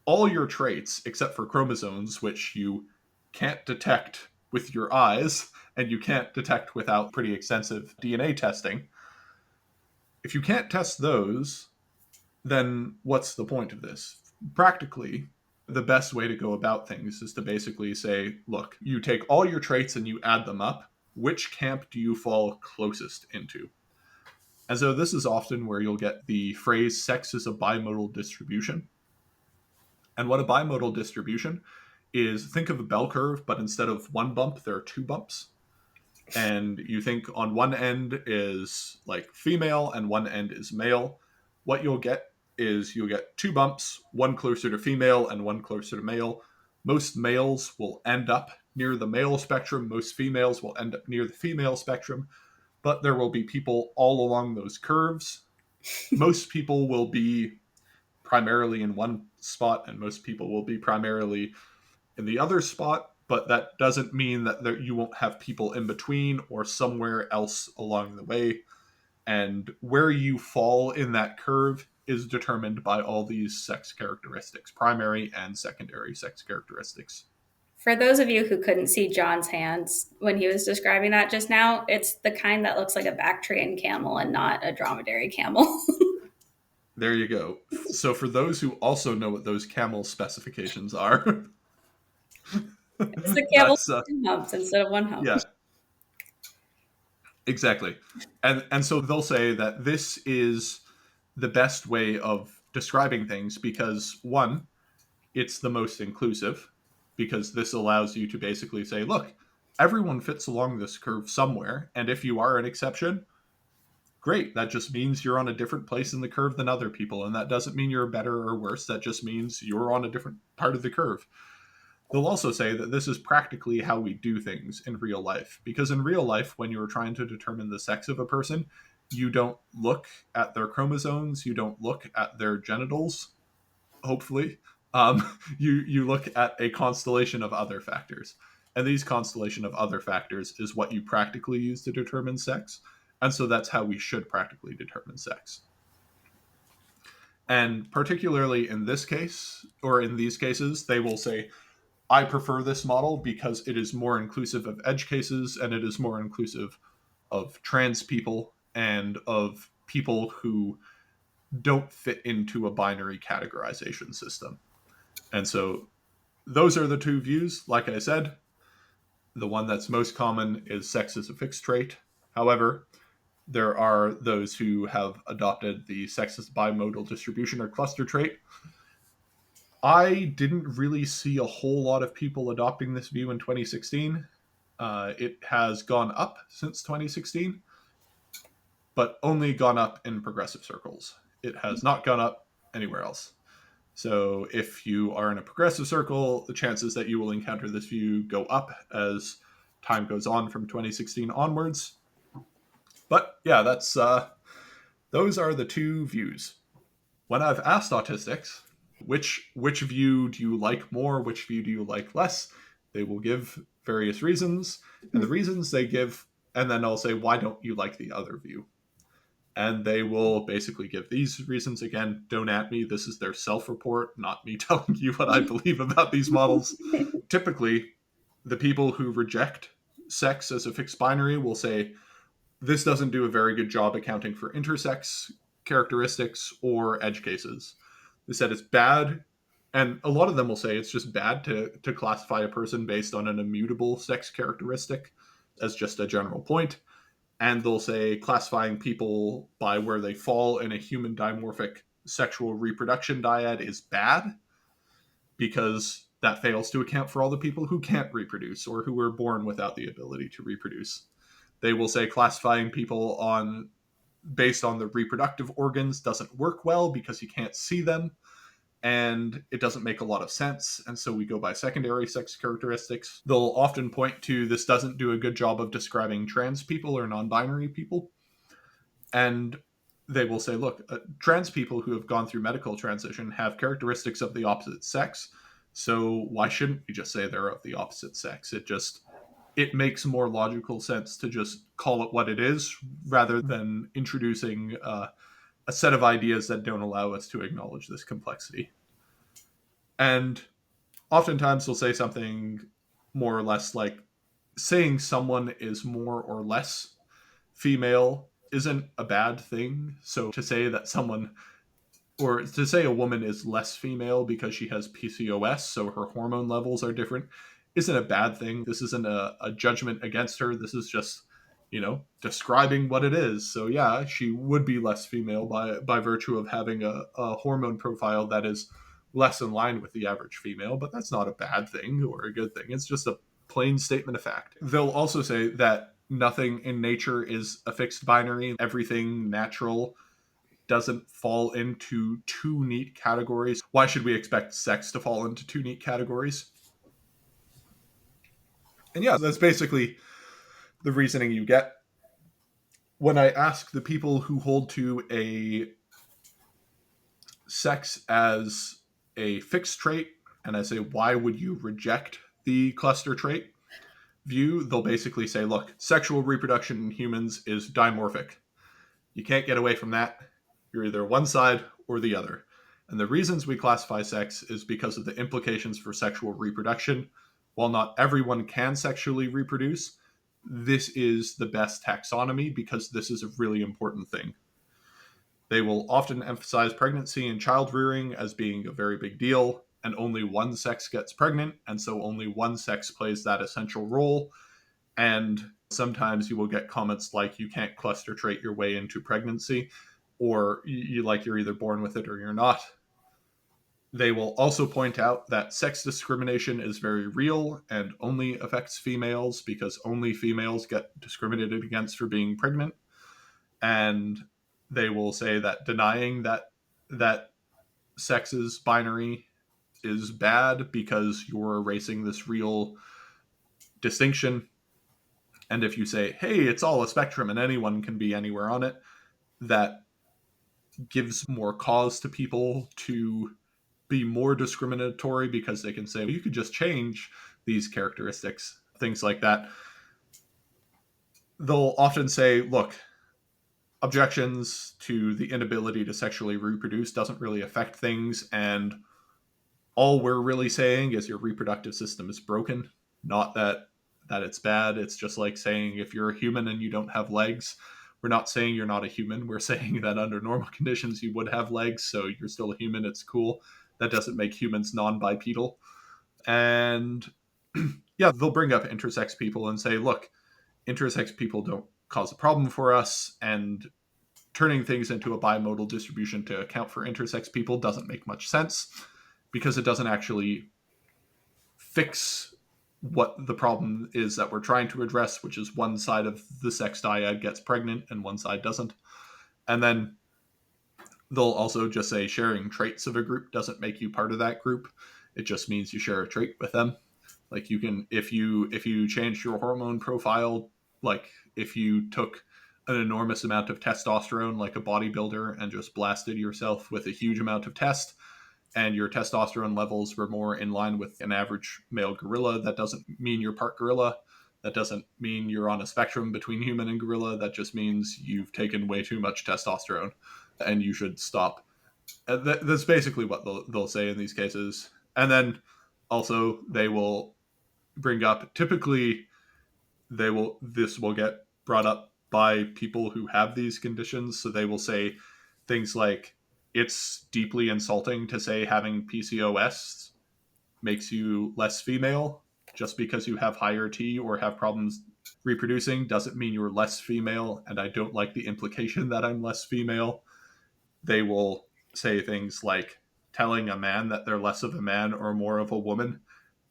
all your traits, except for chromosomes, which you can't detect with your eyes and you can't detect without pretty extensive DNA testing, if you can't test those, then what's the point of this? Practically, the best way to go about things is to basically say, look, you take all your traits and you add them up. Which camp do you fall closest into? And so this is often where you'll get the phrase sex is a bimodal distribution. And what a bimodal distribution is, think of a bell curve, but instead of one bump, there are two bumps. And you think on one end is like female and one end is male. What you'll get is you'll get two bumps, one closer to female and one closer to male. Most males will end up near the male spectrum. Most females will end up near the female spectrum. But there will be people all along those curves. Most people will be primarily in one spot, and most people will be primarily in the other spot. But that doesn't mean that you won't have people in between or somewhere else along the way. And where you fall in that curve is determined by all these sex characteristics, primary and secondary sex characteristics.
For those of you who couldn't see John's hands when he was describing that just now, it's the kind that looks like a Bactrian camel and not a dromedary camel.
There you go. So for those who also know what those camel specifications are,
It's the camel
that's
with two humps instead of one hump.
yeah, exactly. And so they'll say that this is the best way of describing things because one, it's the most inclusive because this allows you to basically say, look, everyone fits along this curve somewhere, and if you are an exception, great. That just means you're on a different place in the curve than other people, and that doesn't mean you're better or worse. That just means you're on a different part of the curve. They'll also say that this is practically how we do things in real life. Because in real life, when you're trying to determine the sex of a person, you don't look at their chromosomes, you don't look at their genitals, hopefully. You look at a constellation of other factors. And these constellation of other factors is what you practically use to determine sex. And so that's how we should practically determine sex. And particularly in this case, or in these cases, they will say, I prefer this model because it is more inclusive of edge cases and it is more inclusive of trans people and of people who don't fit into a binary categorization system. And so those are the two views. Like I said, the one that's most common is sex is a fixed trait. However, there are those who have adopted the sex as bimodal distribution or cluster trait. I didn't really see a whole lot of people adopting this view in 2016. It has gone up since 2016, but only gone up in progressive circles. It has not gone up anywhere else. So if you are in a progressive circle, the chances that you will encounter this view go up as time goes on from 2016 onwards. But yeah, that's those are the two views. When I've asked autistics which view do you like more, which view do you like less, they will give various reasons, and the reasons they give, and then I'll say, why don't you like the other view? And they will basically give these reasons. Again, don't at me. This is their self-report, not me telling you what I believe about these models. Typically, the people who reject sex as a fixed binary will say, this doesn't do a very good job accounting for intersex characteristics or edge cases. They said it's bad, and a lot of them will say it's just bad to classify a person based on an immutable sex characteristic as just a general point. And they'll say classifying people by where they fall in a human dimorphic sexual reproduction dyad is bad because that fails to account for all the people who can't reproduce or who were born without the ability to reproduce. They will say classifying people on based on the reproductive organs doesn't work well because you can't see them and it doesn't make a lot of sense, and so we go by secondary sex characteristics. They'll often point to this doesn't do a good job of describing trans people or non-binary people, and they will say, look, trans people who have gone through medical transition have characteristics of the opposite sex, so why shouldn't we just say they're of the opposite sex? It makes more logical sense to just call it what it is rather than introducing a set of ideas that don't allow us to acknowledge this complexity. And oftentimes they'll say something more or less like saying someone is more or less female isn't a bad thing. So to say that someone or to say a woman is less female because she has PCOS, so her hormone levels are different, isn't a bad thing. This isn't a judgment against her. This is just, describing what it is. So yeah, she would be less female by virtue of having a hormone profile that is less in line with the average female, but that's not a bad thing or a good thing. It's just a plain statement of fact. They'll also say that nothing in nature is a fixed binary. Everything natural doesn't fall into two neat categories. Why should we expect sex to fall into two neat categories? And yeah, that's basically the reasoning you get. When I ask the people who hold to a sex as a fixed trait, and I say, why would you reject the cluster trait view? They'll basically say, look, sexual reproduction in humans is dimorphic. You can't get away from that. You're either one side or the other. And the reasons we classify sex is because of the implications for sexual reproduction. While not everyone can sexually reproduce, this is the best taxonomy because this is a really important thing. They will often emphasize pregnancy and child rearing as being a very big deal, and only one sex gets pregnant, and so only one sex plays that essential role. And sometimes you will get comments like you can't cluster trait your way into pregnancy, or you're either born with it or you're not. They will also point out that sex discrimination is very real and only affects females because only females get discriminated against for being pregnant. And they will say that denying that sex is binary is bad because you're erasing this real distinction. And if you say, hey, it's all a spectrum and anyone can be anywhere on it, that gives more cause to people to be more discriminatory because they can say, well, you could just change these characteristics. things like that, they'll often say, look, objections to the inability to sexually reproduce doesn't really affect things, and all we're really saying is your reproductive system is broken, not that it's bad. It's just like saying if you're a human and you don't have legs, we're not saying you're not a human. We're saying that under normal conditions you would have legs, so you're still a human. It's cool. That doesn't make humans non-bipedal. And yeah, they'll bring up intersex people and say, look, intersex people don't cause a problem for us, and turning things into a bimodal distribution to account for intersex people doesn't make much sense because it doesn't actually fix what the problem is that we're trying to address, which is one side of the sex dyad gets pregnant and one side doesn't. And then they'll also just say sharing traits of a group doesn't make you part of that group. It just means you share a trait with them. Like you can, if you change your hormone profile, like if you took an enormous amount of testosterone like a bodybuilder and just blasted yourself with a huge amount of test, and your testosterone levels were more in line with an average male gorilla, that doesn't mean you're part gorilla. That doesn't mean you're on a spectrum between human and gorilla. That just means you've taken way too much testosterone and you should stop. That's basically what they'll say in these cases. And then also they will bring up, typically this will get brought up by people who have these conditions. So they will say things like, it's deeply insulting to say having PCOS makes you less female. Just because you have higher T or have problems reproducing doesn't mean you're less female, and I don't like the implication that I'm less female. They will say things like telling a man that they're less of a man or more of a woman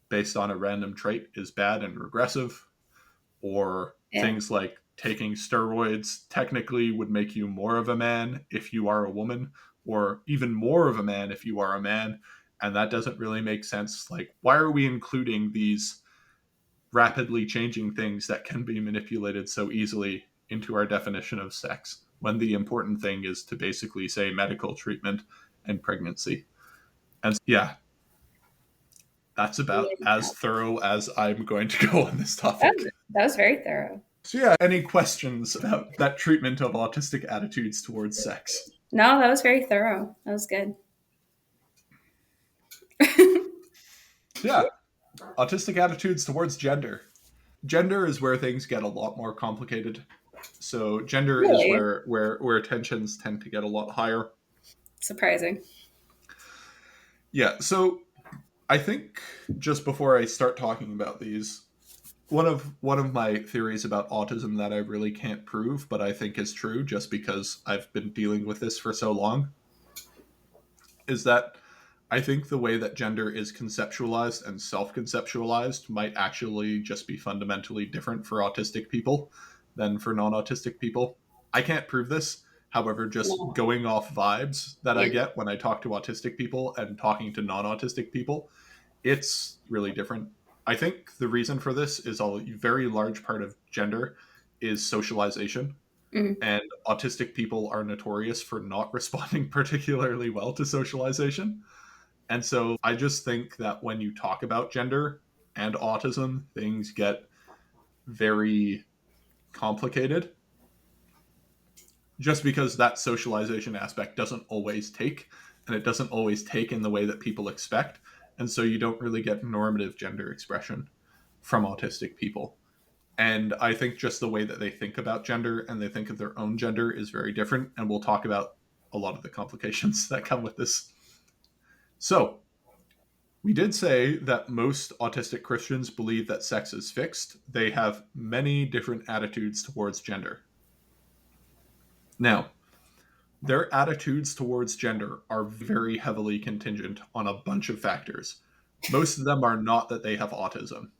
based on a random trait is bad and regressive, or
Yeah.
things like taking steroids technically would make you more of a man if you are a woman, or even more of a man if you are a man. And that doesn't really make sense. Like, why are we including these rapidly changing things that can be manipulated so easily into our definition of sex when the important thing is to basically say medical treatment and pregnancy? And yeah, that's about as thorough as I'm going to go on this topic.
That was very thorough.
So, yeah, any questions about that treatment of autistic attitudes towards sex?
No, that was very thorough. That was good.
Yeah, autistic attitudes towards gender. Gender is where things get a lot more complicated. So, gender is
Really
where tensions tend to get a lot higher.
surprising.
Yeah, so I think just before I start talking about these, one of my theories about autism that I really can't prove, but I think is true just because I've been dealing with this for so long, is that I think the way that gender is conceptualized and self-conceptualized might actually just be fundamentally different for autistic people than for non-autistic people. I can't prove this. However, just
No.
going off vibes that I
Yeah.
get when I talk to autistic people and talking to non-autistic people, it's really different. I think the reason for this is a very large part of gender is socialization.
Mhm.
And autistic people are notorious for not responding particularly well to socialization. And so I just think that when you talk about gender and autism, things get very complicated just because that socialization aspect doesn't always take, and it doesn't always take in the way that people expect. And so you don't really get normative gender expression from autistic people. And I think just the way that they think about gender and they think of their own gender is very different. And we'll talk about a lot of the complications that come with this. So, we did say that most autistic Christians believe that sex is fixed. They have many different attitudes towards gender. Now, their attitudes towards gender are very heavily contingent on a bunch of factors. Most of them are not that they have autism.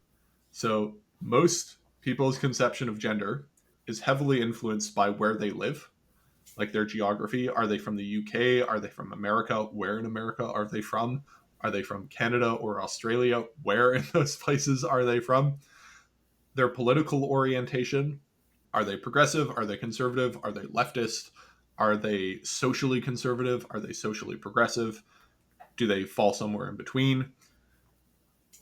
So, most people's conception of gender is heavily influenced by where they live, like their geography. Are they from the UK? Are they from America? Where in America are they from? Are they from Canada or Australia? Where in those places are they from? Their political orientation. Are they progressive? Are they conservative? Are they leftist? Are they socially conservative? Are they socially progressive? Do they fall somewhere in between?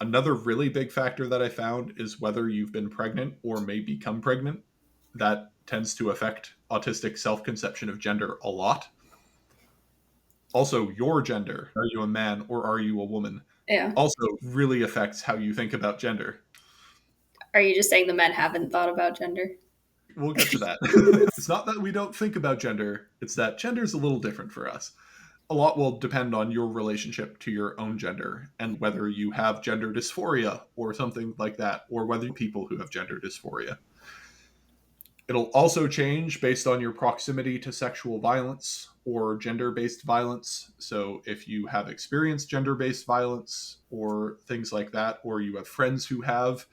Another really big factor that I found is whether you've been pregnant or may become pregnant. That tends to affect autistic self conception of gender a lot. Also, your gender. Are you a man or are you a woman?
Yeah.
Also, really affects how you think about gender.
Are you just saying the men haven't thought about gender?
We'll get to that. It's not that we don't think about gender, it's that gender is a little different for us. A lot will depend on your relationship to your own gender and whether you have gender dysphoria or something like that, or whether people who have gender dysphoria. It'll also change based on your proximity to sexual violence or gender based violence. So, if you have experienced gender based violence or things like that, or you have friends who have,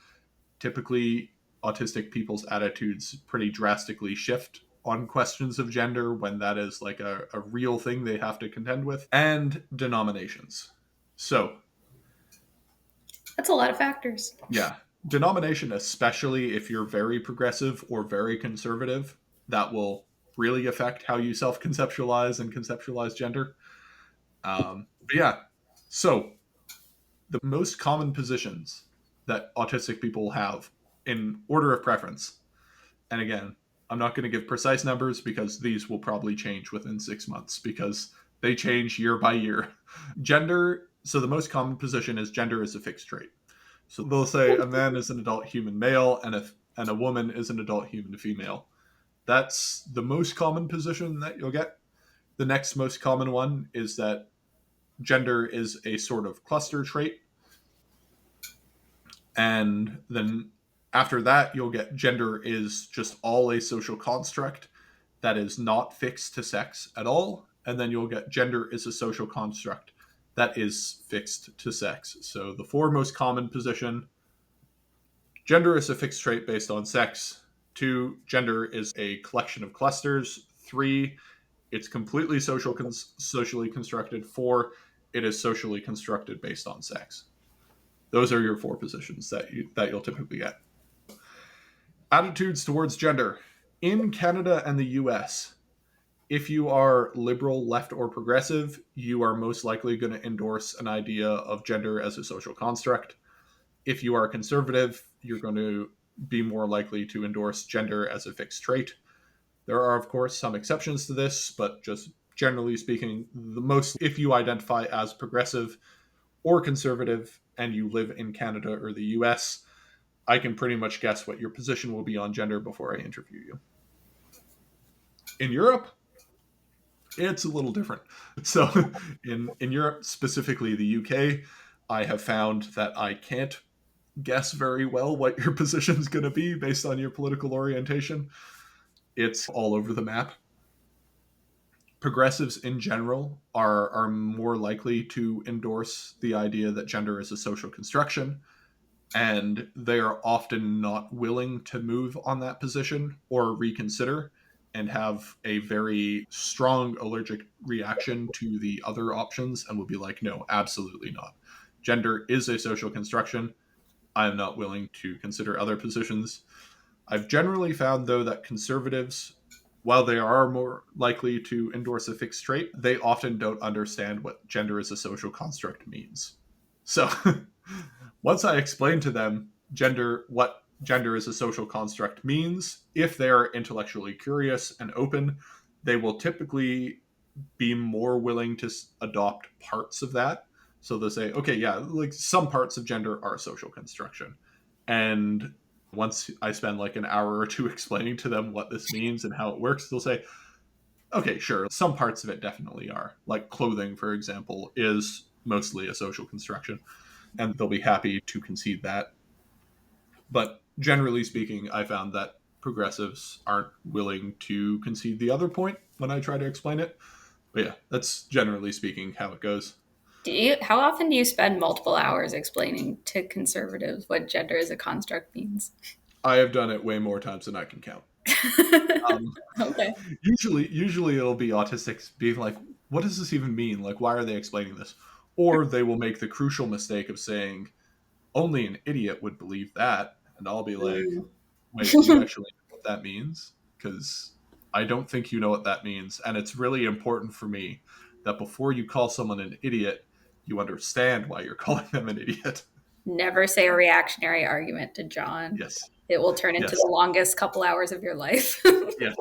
typically autistic people's attitudes pretty drastically shift on questions of gender when that is like a real thing they have to contend with. And denominations. So,
That's a lot of factors.
yeah, denomination, especially if you're very progressive or very conservative, that will really affect how you self conceptualize and conceptualize gender. But yeah, so the most common positions that autistic people have in order of preference, and again, I'm not going to give precise numbers because these will probably change within 6 months because they change year by year. Gender, so the most common position is gender is a fixed trait. So they'll say a man is an adult human male and a woman is an adult human female. That's the most common position that you'll get. The next most common one is that gender is a sort of cluster trait. And then after that, you'll get gender is just all a social construct that is not fixed to sex at all. And then you'll get gender is a social construct that is fixed to sex. So the four most common position: gender is a fixed trait based on sex. Two, gender is a collection of clusters. Three, it's completely socially constructed. Four, it is socially constructed based on sex. Those are your four positions that you'll typically get. Attitudes towards gender in Canada and the US. If you are liberal, left, or progressive, you are most likely going to endorse an idea of gender as a social construct. If you are conservative, you're going to be more likely to endorse gender as a fixed trait. There are, of course, some exceptions to this, but just generally speaking, the most, if you identify as progressive or conservative and you live in Canada or the US, I can pretty much guess what your position will be on gender before I interview you. In Europe, it's a little different. So, in Europe, specifically the UK, I have found that I can't guess very well what your position is going to be based on your political orientation. It's all over the map. Progressives in general are more likely to endorse the idea that gender is a social construction, and they are often not willing to move on that position or reconsider and have a very strong allergic reaction to the other options and will be like, no, absolutely not. Gender is a social construction. I am not willing to consider other positions. I've generally found, though, that conservatives, while they are more likely to endorse a fixed trait, they often don't understand what gender as a social construct means. So once I explain to them what gender as a social construct means, if they are intellectually curious and open, they will typically be more willing to adopt parts of that. So they'll say, okay, yeah, like some parts of gender are social construction. And once I spend like an hour or two explaining to them what this means and how it works, they'll say, okay, sure, some parts of it definitely are. Like clothing, for example, is mostly a social construction. And they'll be happy to concede that. But generally speaking, I found that progressives aren't willing to concede the other point when I try to explain it. But yeah, that's generally speaking how it goes.
How often do you spend multiple hours explaining to conservatives what gender as a construct means?
I have done it way more times than I can count. Um,
Okay.
usually it'll be autistics being like, "What does this even mean? Like, why are they explaining this?" Or they will make the crucial mistake of saying, "Only an idiot would believe that," and I'll be like,
Mm.
"Wait, do you actually know what that means? Because I don't think you know what that means, and it's really important for me that before you call someone an idiot, you understand why you're calling them an idiot."
Never say a reactionary argument to John.
Yes.
It will turn into
Yes.
the longest couple hours of your life.
Yes.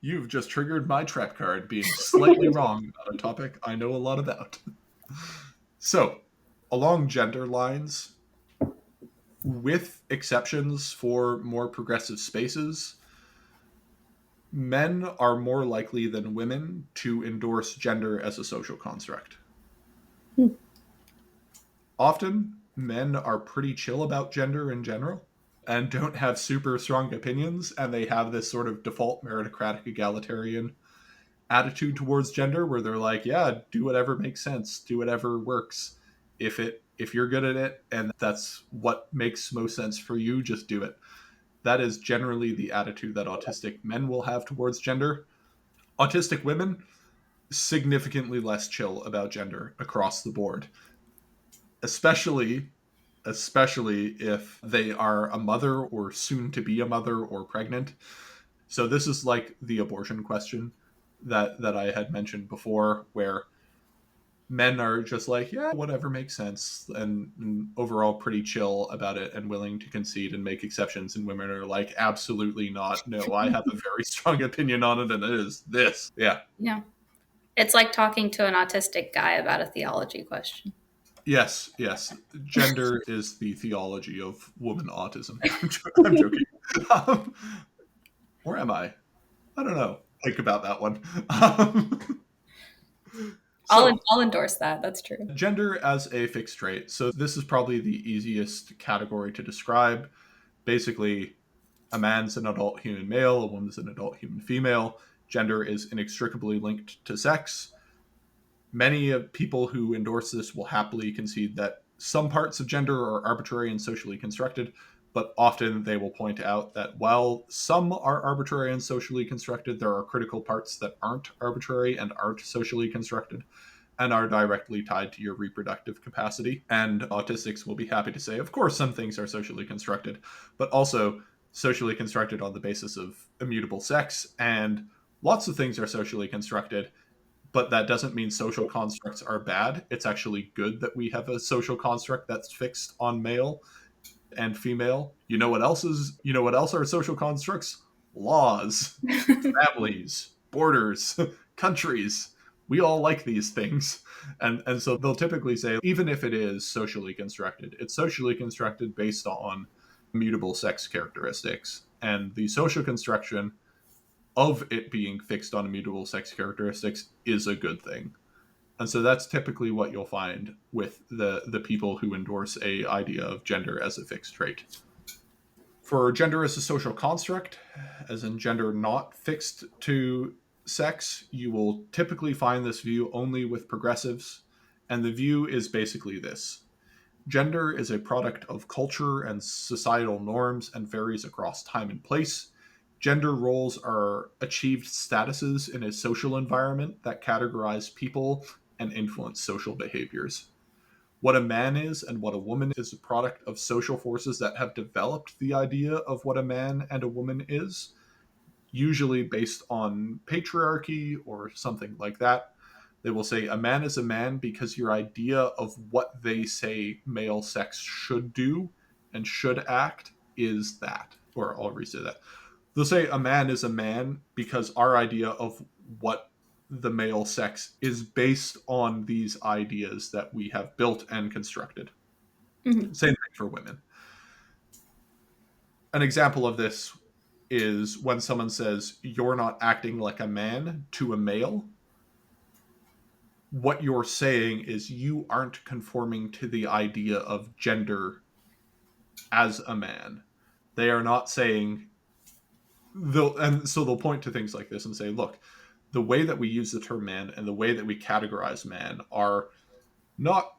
You've just triggered my trap card, being slightly wrong about a topic I know a lot about. So, along gender lines, with exceptions for more progressive spaces, men are more likely than women to endorse gender as a social construct. Often, men are pretty chill about gender in general and don't have super strong opinions, and they have this sort of default meritocratic egalitarian attitude towards gender where they're like, yeah, do whatever makes sense, do whatever works. If you're good at it and that's what makes most sense for you, just do it. That is generally the attitude that autistic men will have towards gender. Autistic women, significantly less chill about gender across the board, especially if they are a mother or soon to be a mother or pregnant. So this is like the abortion question that I had mentioned before, where men are just like, yeah, whatever makes sense, and overall pretty chill about it and willing to concede and make exceptions. And women are like, absolutely not. No, I have a very strong opinion on it, and it is this. Yeah.
Yeah. It's like talking to an autistic guy about a theology question.
Yes, yes. Gender is the theology of woman autism. I'm joking. Um, or am I? I don't know. Think about that one. So,
I'll endorse that. That's true.
gender as a fixed trait. So, this is probably the easiest category to describe. Basically, a man's an adult human male, a woman's an adult human female. Gender is inextricably linked to sex. Many of people who endorse this will happily concede that some parts of gender are arbitrary and socially constructed, but often they will point out that while some are arbitrary and socially constructed, there are critical parts that aren't arbitrary and aren't socially constructed and are directly tied to your reproductive capacity. And autistics will be happy to say, of course, some things are socially constructed, but also socially constructed on the basis of immutable sex, and lots of things are socially constructed, but that doesn't mean social constructs are bad. It's actually good that we have a social construct that's fixed on male and female. You know what else are social constructs? Laws, families, borders, countries. We all like these things. And so they'll typically say, even if it is socially constructed, it's socially constructed based on mutable sex characteristics. And the social construction of it being fixed on immutable sex characteristics is a good thing. And so that's typically what you'll find with the people who endorse a idea of gender as a fixed trait. For gender as a social construct, as in gender not fixed to sex, you will typically find this view only with progressives. And the view is basically this: gender is a product of culture and societal norms and varies across time and place. Gender roles are achieved statuses in a social environment that categorize people and influence social behaviors. What a man is and what a woman is a product of social forces that have developed the idea of what a man and a woman is, usually based on patriarchy or something like that. They will say a man is a man because your idea of what they say male sex should do and should act is that. Or I'll re-say that. They'll say a man is a man because our idea of what the male sex is based on these ideas that we have built and constructed.
Mhm.
Same thing for women. An example of this is when someone says, "You're not acting like a man" to a male. What you're saying is you aren't conforming to the idea of gender as a man. They are not saying they'll point to things like this and say, look, the way that we use the term man and the way that we categorize man are not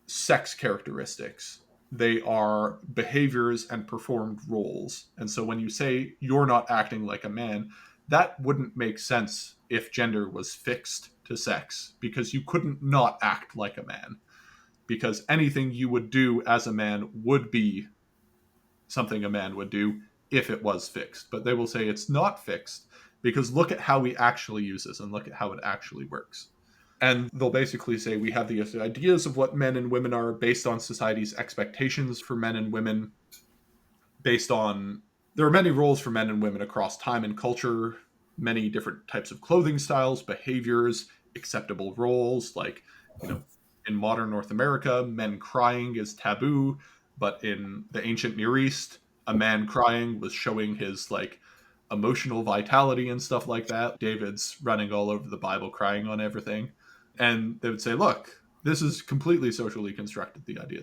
sex characteristics. They are behaviors and performed roles. And so when you say you're not acting like a man, that wouldn't make sense if gender was fixed to sex, because you couldn't not act like a man. Because anything you would do as a man would be something a man would do if it was fixed. But they will say it's not fixed because look at how we actually use this and look at how it actually works. And they'll basically say we have the ideas of what men and women are based on society's expectations for men and women, based on there are many roles for men and women across time and culture, many different types of clothing styles, behaviors, acceptable roles. Like, in modern North America, men crying is taboo, but in the ancient Near East, a man crying was showing his like emotional vitality and stuff like that. David's running all over the Bible crying on everything. And they would say, look, this is completely socially constructed, the idea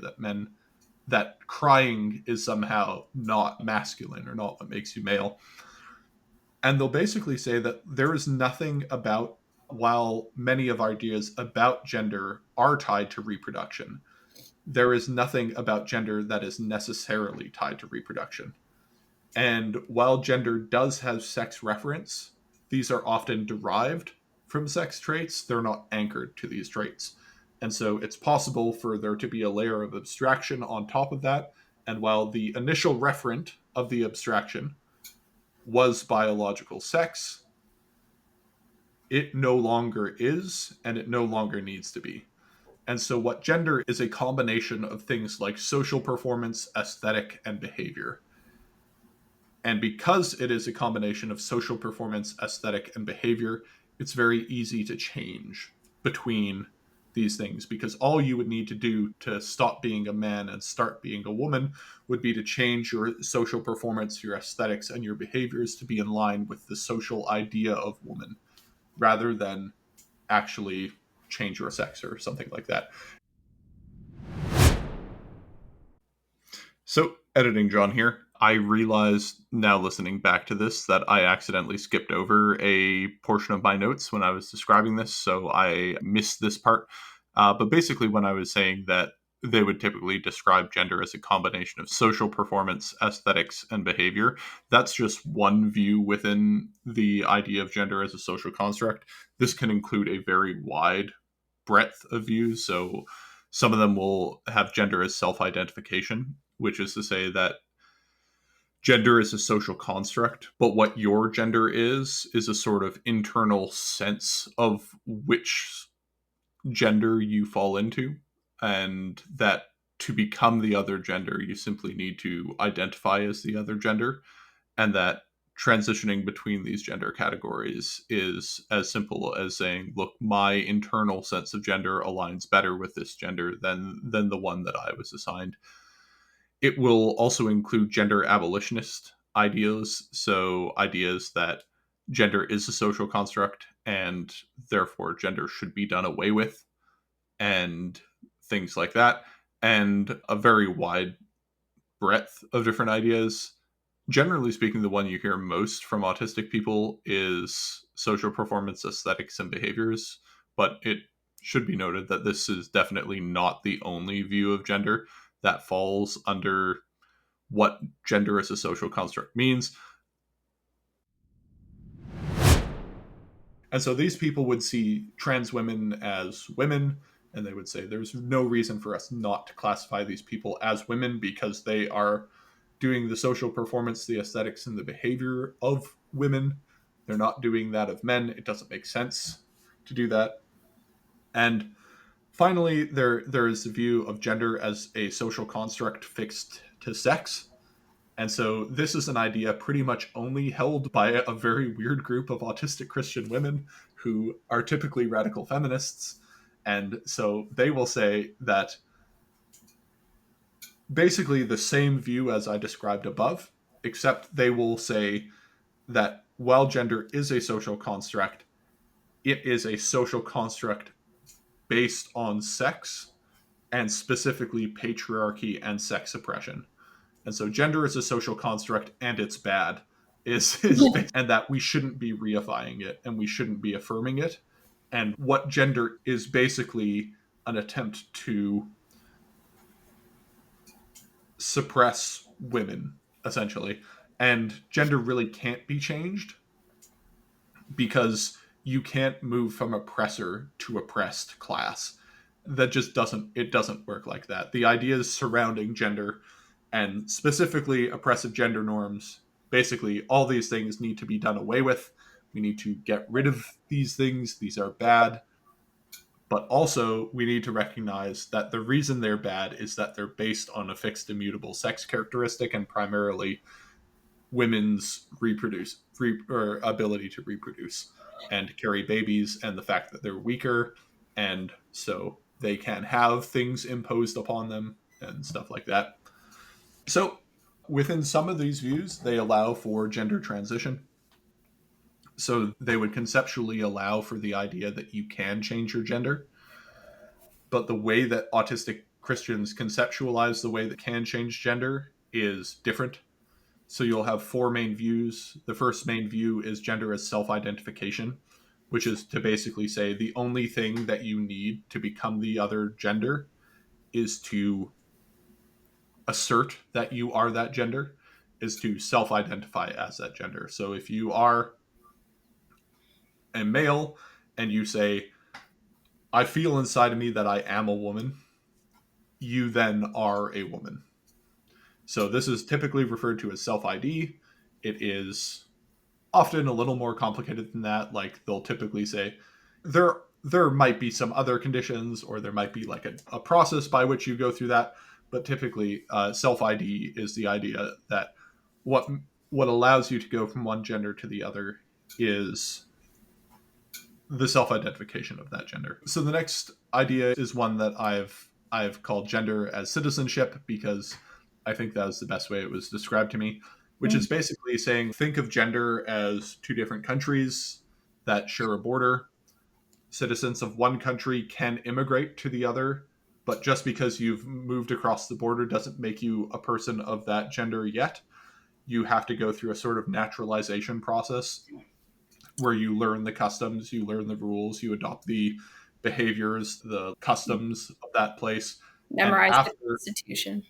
that crying is somehow not masculine or not what makes you male. And they'll basically say that there is nothing about, while many of our ideas about gender are tied to reproduction, there is nothing about gender that is necessarily tied to reproduction. And while gender does have sex reference, these are often derived from sex traits. They're not anchored to these traits. And so it's possible for there to be a layer of abstraction on top of that. And while the initial referent of the abstraction was biological sex, it no longer is, and it no longer needs to be. And so, what gender is a combination of things like social performance, aesthetic, and behavior. And because it is a combination of social performance, aesthetic, and behavior, it's very easy to change between these things, because all you would need to do to stop being a man and start being a woman would be to change your social performance, your aesthetics, and your behaviors to be in line with the social idea of woman, rather than actually change your sex or something like that. So, editing John here. I realized now listening back to this that I accidentally skipped over a portion of my notes when I was describing this, so I missed this part. But basically, when I was saying that they would typically describe gender as a combination of social performance, aesthetics, and behavior, that's just one view within the idea of gender as a social construct. This can include a very wide breadth of views. So, some of them will have gender as self identification, which is to say that gender is a social construct, but what your gender is a sort of internal sense of which gender you fall into, and that to become the other gender, you simply need to identify as the other gender, and that transitioning between these gender categories is as simple as saying, look, my internal sense of gender aligns better with this gender than the one that I was assigned. It will also include gender abolitionist ideas, so ideas that gender is a social construct and therefore gender should be done away with, and things like that, and a very wide breadth of different ideas. Generally speaking, the one you hear most from autistic people is social performance, aesthetics, and behaviors, but it should be noted that this is definitely not the only view of gender that falls under what gender as a social construct means. And so these people would see trans women as women, and they would say there's no reason for us not to classify these people as women because they are doing the social performance, the aesthetics, and the behavior of women. They're not doing that of men. It doesn't make sense to do that. And finally, there is the view of gender as a social construct fixed to sex. And so this is an idea pretty much only held by a very weird group of autistic Christian women who are typically radical feminists. And so they will say that basically the same view as I described above, except they will say that while gender is a social construct, it is a social construct based on sex, and specifically patriarchy and sex oppression. And so gender is a social construct and it's bad, and that we shouldn't be reifying it and we shouldn't be affirming it. And what gender is basically an attempt to suppress women, essentially. And gender really can't be changed because you can't move from oppressor to oppressed class. That just doesn't work like that. The ideas surrounding gender, and specifically oppressive gender norms, basically all these things need to be done away with. We need to get rid of these things. These are bad. But also, we need to recognize that the reason they're bad is that they're based on a fixed immutable sex characteristic, and primarily women's or ability to reproduce and carry babies, and the fact that they're weaker, and so they can have things imposed upon them and stuff like that. So within some of these views, they allow for gender transition. So they would conceptually allow for the idea that you can change your gender, but the way that autistic Christians conceptualize the way that can change gender is different. So you'll have four main views. The first main view is gender as self identification, which is to basically say the only thing that you need to become the other gender is to assert that you are that gender, is to self identify as that gender. So if you are a male and you say, I feel inside of me that I am a woman, you then are a woman. So this is typically referred to as self ID. It is often a little more complicated than that. Like they'll typically say there might be some other conditions, or there might be like a process by which you go through that. But typically, self ID is the idea that what what allows you to go from one gender to the other is the self identification of that gender. So the next idea is one that I've called gender as citizenship, because I think that was the best way it was described to me, which is basically saying think of gender as two different countries that share a border. Citizens of one country can immigrate to the other, but just because you've moved across the border doesn't make you a person of that gender yet. You have to go through a sort of naturalization process where you learn the customs, you learn the rules, you adopt the behaviors, the customs of that place, and
Memorize the
after
Constitution.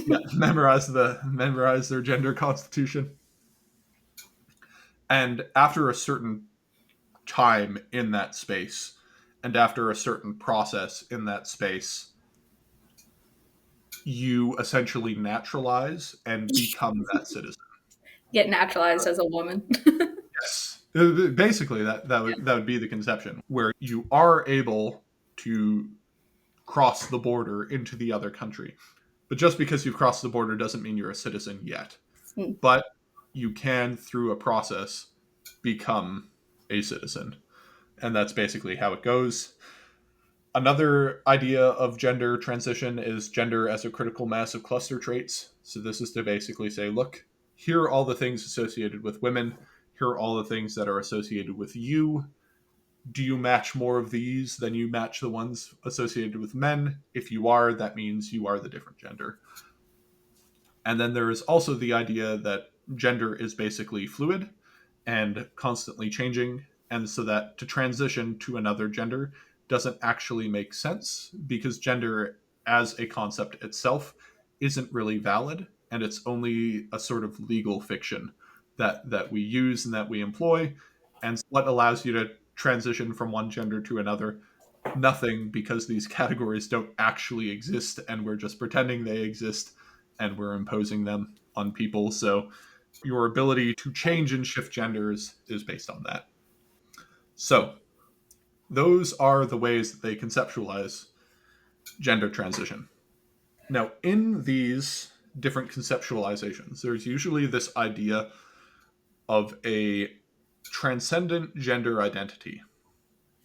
yeah, memorize their gender constitution. And after a certain time in that space, and after a certain process in that space, you essentially naturalize and become that citizen.
Get naturalized as a woman.
Yes. Basically, that would be the conception, where you are able to cross the border into the other country. But just because you've crossed the border doesn't mean you're a citizen yet. But you can, through a process, become a citizen. And that's basically how it goes. Another idea of gender transition is gender as a critical mass of cluster traits. So this is to basically say, look, here are all the things associated with women. Here are all the things that are associated with you. Do you match more of these than you match the ones associated with men? If you are, that means you are the different gender. And then there is also the idea that gender is basically fluid and constantly changing, and so that to transition to another gender doesn't actually make sense, because gender as a concept itself isn't really valid, and it's only a sort of legal fiction that we use and that we employ. And what allows you to transition from one gender to another? Nothing, because these categories don't actually exist, and we're just pretending they exist, and we're imposing them on people. So your ability to change and shift genders is based on that. So those are the ways that they conceptualize gender transition. Now, in these different conceptualizations, there's usually this idea of a transcendent gender identity.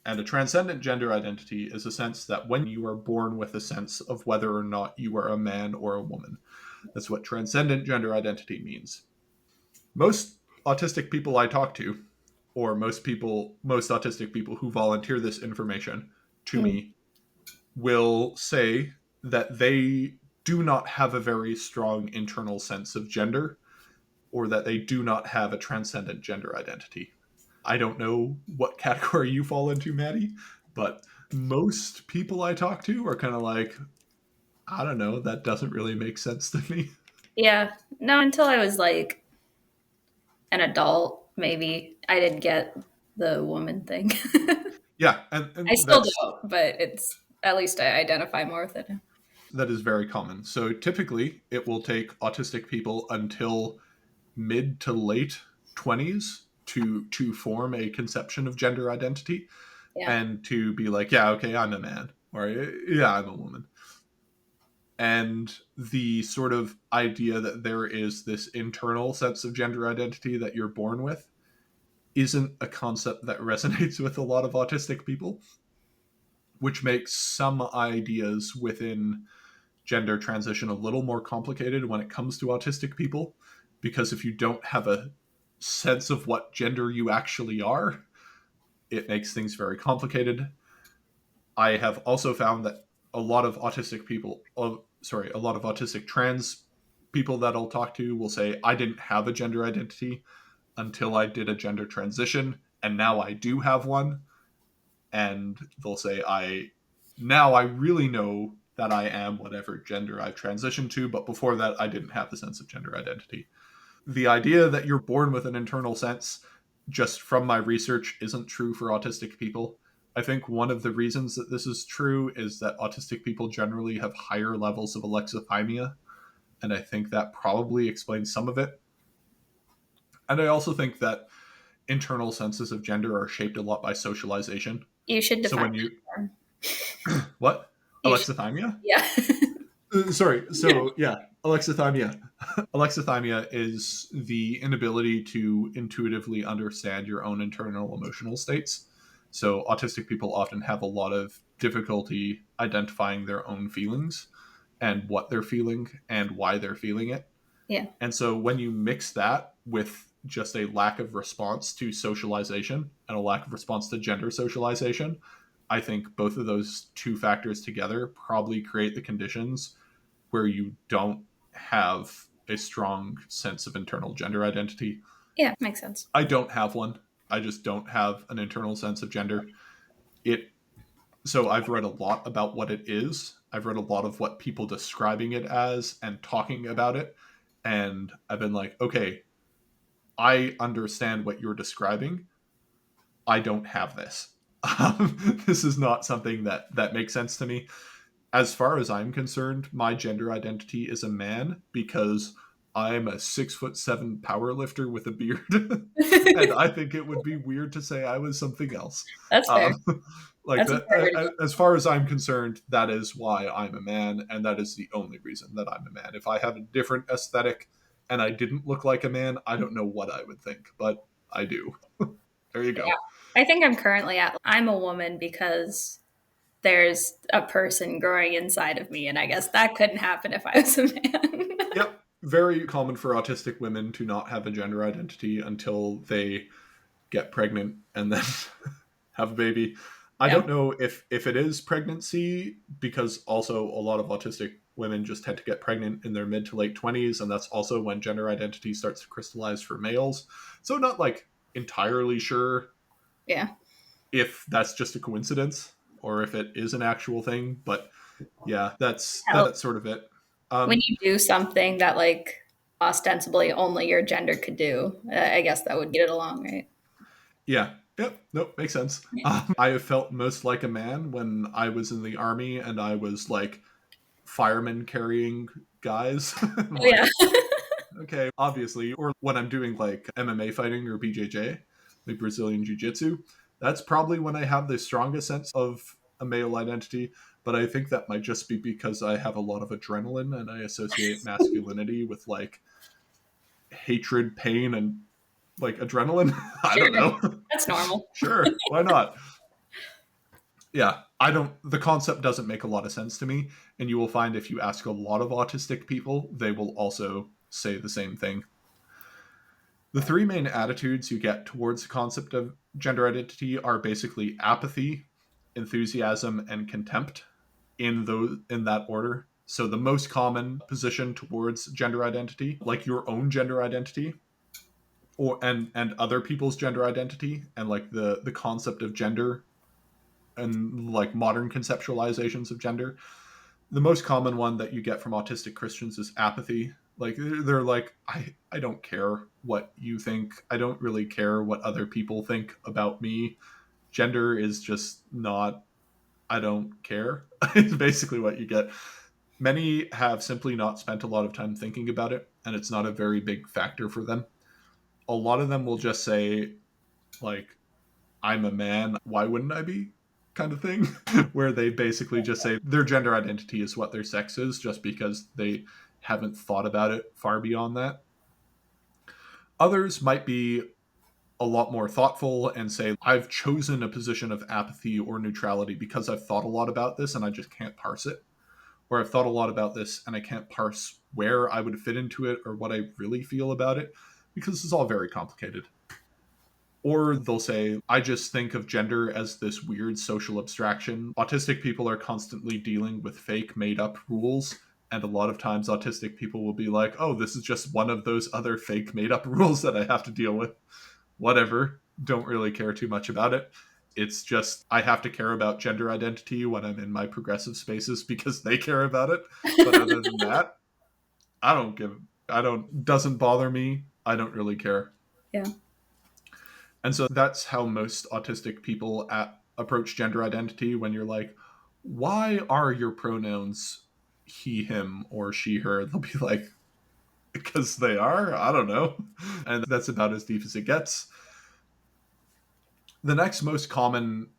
And a transcendent gender identity is a sense that when you are born with a sense of whether or not you are a man or a woman, that's what transcendent gender identity means. Most autistic people I talk to, or most autistic people who volunteer this information to me, will say that they do not have a very strong internal sense of gender, or that they do not have a transcendent gender identity. I don't know what category you fall into, Maddie, but most people I talk to are kind of like, I don't know, that doesn't really make sense to me.
Yeah. No, until I was like an adult, maybe I didn't get the woman thing.
Yeah,
I
and
still
that's
don't, but it's at least I identify more with it.
that is very common. So typically, it will take autistic people until mid to late 20s to form a conception of gender identity.
Yeah.
and to be like, yeah, okay, I'm a man, or yeah, I'm a woman. And the sort of idea that there is this internal sense of gender identity that you're born with isn't a concept that resonates with a lot of autistic people, which makes some ideas within gender transition a little more complicated when it comes to autistic people. Because if you don't have a sense of what gender you actually are, it makes things very complicated. I have also found that a lot of autistic people, a lot of autistic trans people that I'll talk to will say, I didn't have a gender identity until I did a gender transition, and now I do have one. And they'll say, I really know that I am whatever gender I've transitioned to, but before that, I didn't have the sense of gender identity. The idea that you're born with an internal sense, just from my research, isn't true for autistic people. I think one of the reasons that this is true is that autistic people generally have higher levels of alexithymia, and I think that probably explains some of it. And I also think that internal senses of gender are shaped a lot by socialization.
You should
So
define
when you
that term.
what
You should,
alexithymia?
yeah.
Sorry. So yeah, alexithymia. Alexithymia is the inability to intuitively understand your own internal emotional states. So autistic people often have a lot of difficulty identifying their own feelings and what they're feeling and why they're feeling it.
Yeah.
And so when you mix that with just a lack of response to socialization and a lack of response to gender socialization, I think both of those two factors together probably create the conditions where you don't have a strong sense of internal gender identity.
Yeah, makes sense.
I don't have one. I just don't have an internal sense of gender. It so I've read a lot about what it is. I've read a lot of what people describing it as and talking about it, and I've been like, okay, I understand what you're describing. I don't have this. This is not something that makes sense to me. As far as I'm concerned, my gender identity is a man because I'm a 6'7" power lifter with a beard, and I think it would be weird to say I was something else.
That's fair.
Um, like
That's a
that,
fair way to go.
as far as I'm concerned, that is why I'm a man, and that is the only reason that I'm a man. If I had a different aesthetic and I didn't look like a man, I don't know what I would think, but I do. There you
Yeah.
go.
I think I'm currently at, I'm a woman because there's a person growing inside of me, and I guess that couldn't happen if I was a man.
Yep. Very common for autistic women to not have a gender identity until they get pregnant and then have a baby. I
Yeah.
don't know if it is pregnancy, because also a lot of autistic women just tend to get pregnant in their mid to late 20s, and that's also when gender identity starts to crystallize for males. So not like entirely sure
Yeah.
if that's just a coincidence or if it is an actual thing, but yeah,
Hell,
that's sort of it.
when
Um,
you do something that like ostensibly only your gender could do, I guess that would get it along, right?
Yeah. Yep. Nope. Makes sense. I have felt most like a man when I was in the army and I was like fireman carrying guys. I'm
Oh yeah.
like, okay, obviously. Or when I'm doing like MMA fighting or BJJ, like Brazilian Jiu Jitsu, that's probably when I have the strongest sense of a male identity. But I think that might just be because I have a lot of adrenaline and I associate masculinity with like hatred, pain, and like adrenaline. I
Sure.
don't know.
That's normal.
Sure, why not? Yeah, I don't, the concept doesn't make a lot of sense to me, and you will find if you ask a lot of autistic people, they will also say the same thing. The three main attitudes you get towards the concept of gender identity are basically apathy, enthusiasm, and contempt, in that order. So the most common position towards gender identity, like your own gender identity, or and other people's gender identity, and like the concept of gender and like modern conceptualizations of gender. The most common one that you get from autistic Christians is apathy. Like they're like, I don't care what you think. I don't really care what other people think about me. Gender is just not, I don't care. It's basically what you get. Many have simply not spent a lot of time thinking about it, and it's not a very big factor for them. A lot of them will just say, like, I'm a man, why wouldn't I be? Kind of thing, where they basically just say their gender identity is what their sex is, just because they haven't thought about it far beyond that. Others might be a lot more thoughtful and say, I've chosen a position of apathy or neutrality because I've thought a lot about this and I just can't parse it. Or I've thought a lot about this and I can't parse where I would fit into it or what I really feel about it, because it's all very complicated. Or they'll say, I just think of gender as this weird social abstraction. Autistic people are constantly dealing with fake, made up rules. And a lot of times, autistic people will be like, oh, this is just one of those other fake, made up rules that I have to deal with. Whatever. Don't really care too much about it. It's just, I have to care about gender identity when I'm in my progressive spaces because they care about it. But other than that, doesn't bother me. I don't really care.
Yeah.
And so that's how most autistic people approach gender identity. When you're like, why are your pronouns he, him, or she, her? They'll be like, because they are? I don't know. And that's about as deep as it gets. The next most common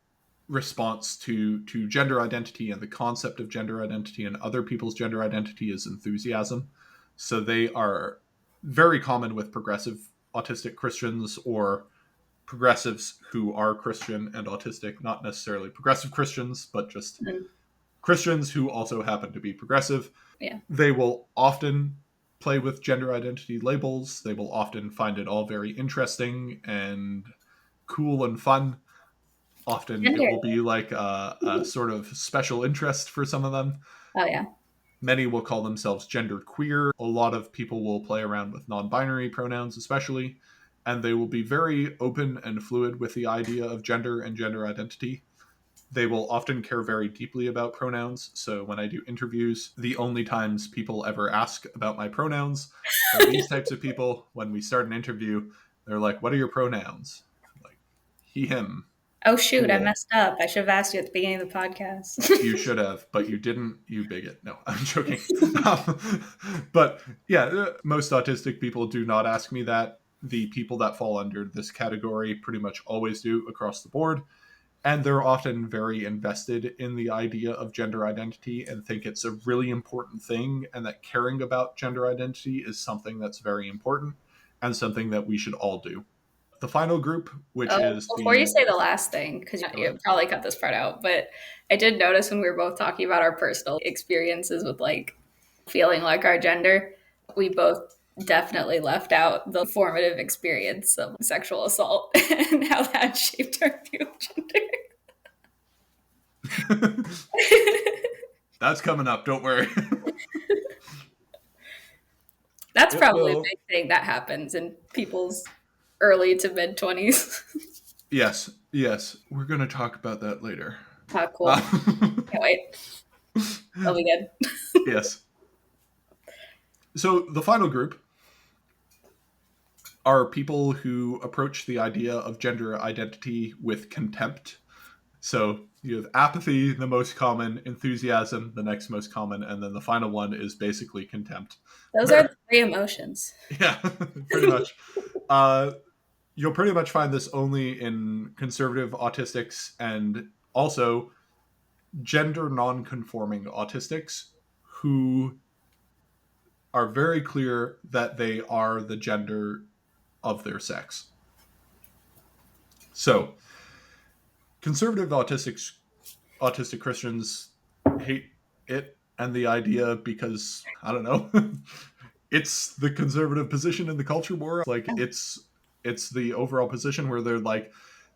response to gender identity and the concept of gender identity and other people's gender identity is enthusiasm. So they are very common with progressive autistic Christians, or progressives who are Christian and autistic, not necessarily progressive Christians, but just Christians who also happen to be progressive.
Yeah.
They will often play with gender identity labels. They will often find it all very interesting and cool and fun. Often it
Gender.
will be like a sort of special interest for some of them.
Oh, yeah.
Many will call themselves gender queer. A lot of people will play around with non-binary pronouns, especially, and they will be very open and fluid with the idea of gender and gender identity. They will often care very deeply about pronouns. So when I do interviews, the only times people ever ask about my pronouns are these types of people. When we start an interview, they're like, what are your pronouns? I'm like, he, him.
Oh, shoot. I
Cool.
messed up. I should have asked you at the beginning of the podcast.
You should have, but you didn't, you bigot. No, I'm joking. But yeah, most autistic people do not ask me that. The people that fall under this category pretty much always do across the board. And they're often very invested in the idea of gender identity and think it's a really important thing, and that caring about gender identity is something that's very important and something that we should all do. The final group, which
Oh,
is
before you
the...
say the last thing, because you probably cut this part out, but I did notice when we were both talking about our personal experiences with like feeling like our gender, we both definitely left out the formative experience of sexual assault and how that shaped our view of gender.
That's coming up, don't worry.
That's
It
probably a
will.
big thing that happens in people's early to mid 20s.
Yes, yes. We're going to talk about that later.
Oh, cool. Can't wait. That'll be good.
Yes. So the final group are people who approach the idea of gender identity with contempt. So you have apathy, the most common, enthusiasm, the next most common, and then the final one is basically contempt.
Those are the three emotions.
Yeah, pretty much. You'll pretty much find this only in conservative autistics and also gender non-conforming autistics who are very clear that they are the gender of their sex. So, conservative autistic Christians hate it and the idea because, I don't know, it's the conservative position in the culture war. Like it's the overall position where they're like,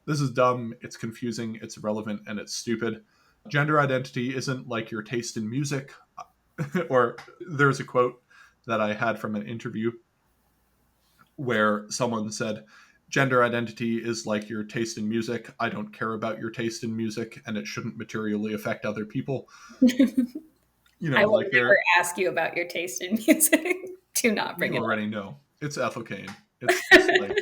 this is dumb, it's confusing, it's irrelevant, and it's stupid. Gender identity isn't like your taste in music. Or there's a quote that I had from an interview where someone said, gender identity is like your taste in music. I don't care about your taste in music, and it shouldn't materially affect other people. You
I
know,
will
like
never
they're...
ask you about your taste in music. Do not bring
You
it up.
already know. It's Ethel Kane. It's just like,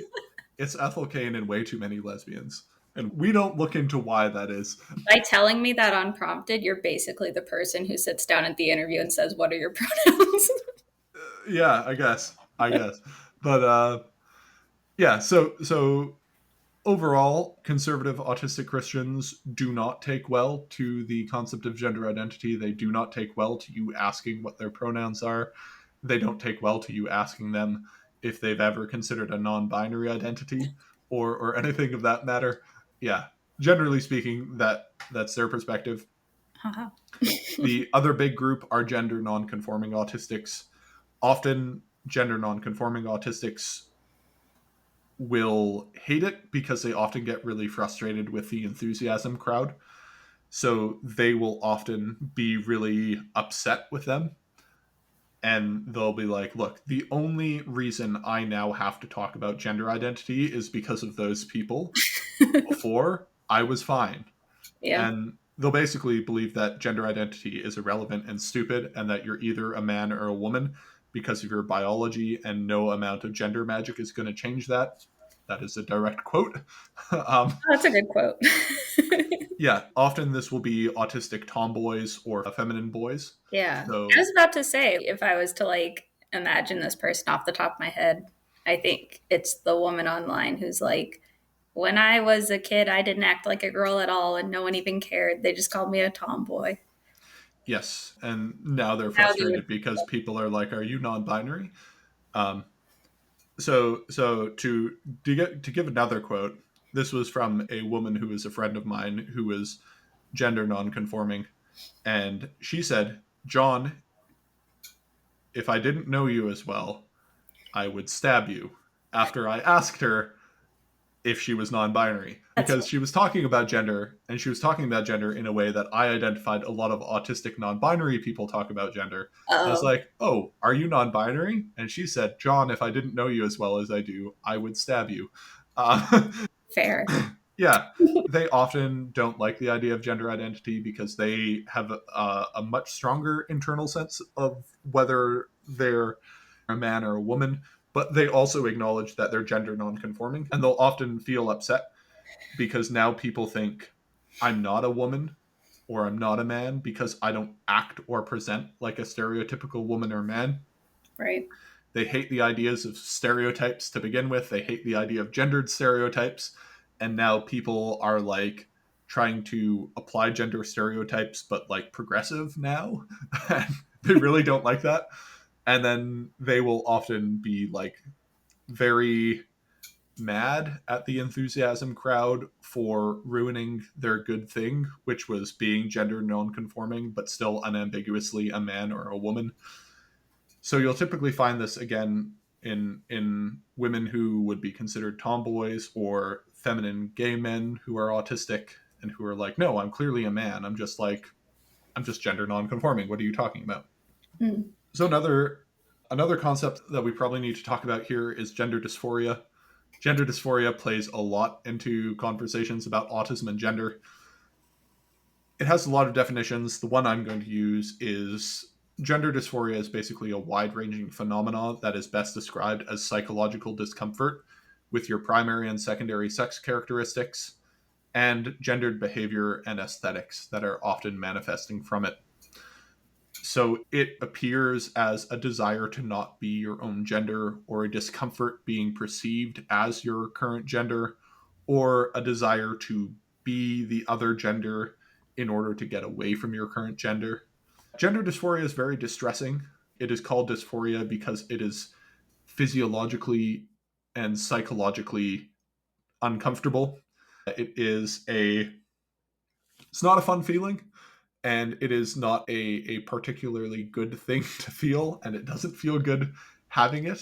it's Ethel Kane and way too many lesbians. And we don't look into why that is.
By telling me that unprompted, you're basically the person who sits down at the interview and says, what are your pronouns?
Yeah, I guess. But yeah, so Overall, conservative autistic Christians do not take well to the concept of gender identity. They do not take well to you asking what their pronouns are. They don't take well to you asking them if they've ever considered a non-binary identity or anything of that matter. Yeah, generally speaking, that's their perspective.
Haha.
The other big group are gender non-conforming autistics. Often, gender non-conforming autistics will hate it because they often get really frustrated with the enthusiasm crowd. So they will often be really upset with them. And they'll be like, look, the only reason I now have to talk about gender identity is because of those people. Before, I was fine.
Yeah.
And they'll basically believe that gender identity is irrelevant and stupid and that you're either a man or a woman because of your biology, and no amount of gender magic is going to change that. That is a direct quote. um,
Oh, that's a good quote.
yeah, often this will be autistic tomboys or feminine boys.
Yeah. I
So,
was about to say, if I was to like imagine this person off the top of my head, I think it's the woman online who's like, when I was a kid, I didn't act like a girl at all and no one even cared. They just called me a tomboy.
yes, and now they're
Now they would,
frustrated because people are like, "Are you non-binary?" Um, to give another quote, this was from a woman who is a friend of mine who was gender non-conforming, and she said, "John, if I didn't know you as well, I would stab you." After I asked her if she was non-binary,
that's
because she was talking about gender, and she was talking about gender in a way that I identified a lot of autistic non-binary people talk about gender. I was
oh,
like, oh, are you non-binary? And she said, John, if I didn't know you as well as I do, I would stab you. uh,
fair.
yeah, they often don't like the idea of gender identity because they have a much stronger internal sense of whether they're a man or a woman, but they also acknowledge that they're gender nonconforming, and they'll often feel upset because now people think I'm not a woman or I'm not a man because I don't act or present like a stereotypical woman or man.
Right.
They hate the ideas of stereotypes to begin with. They hate the idea of gendered stereotypes. And now people are like trying to apply gender stereotypes, but like progressive now. They really don't like that. And then they will often be like very mad at the enthusiasm crowd for ruining their good thing, which was being gender non-conforming, but still unambiguously a man or a woman. So you'll typically find this again in women who would be considered tomboys or feminine gay men who are autistic and who are like, no, I'm clearly a man. I'm just gender non-conforming. What are you talking about?
Mm.
So another concept that we probably need to talk about here is gender dysphoria. Gender dysphoria plays a lot into conversations about autism and gender. It has a lot of definitions. The one I'm going to use is gender dysphoria is basically a wide ranging phenomenon that is best described as psychological discomfort with your primary and secondary sex characteristics and gendered behavior and aesthetics that are often manifesting from it. So it appears as a desire to not be your own gender, or a discomfort being perceived as your current gender, or a desire to be the other gender in order to get away from your current gender. Gender dysphoria is very distressing. It is called dysphoria because it is physiologically and psychologically uncomfortable. It is a it's not a fun feeling, and it is not a particularly good thing to feel, and it doesn't feel good having it.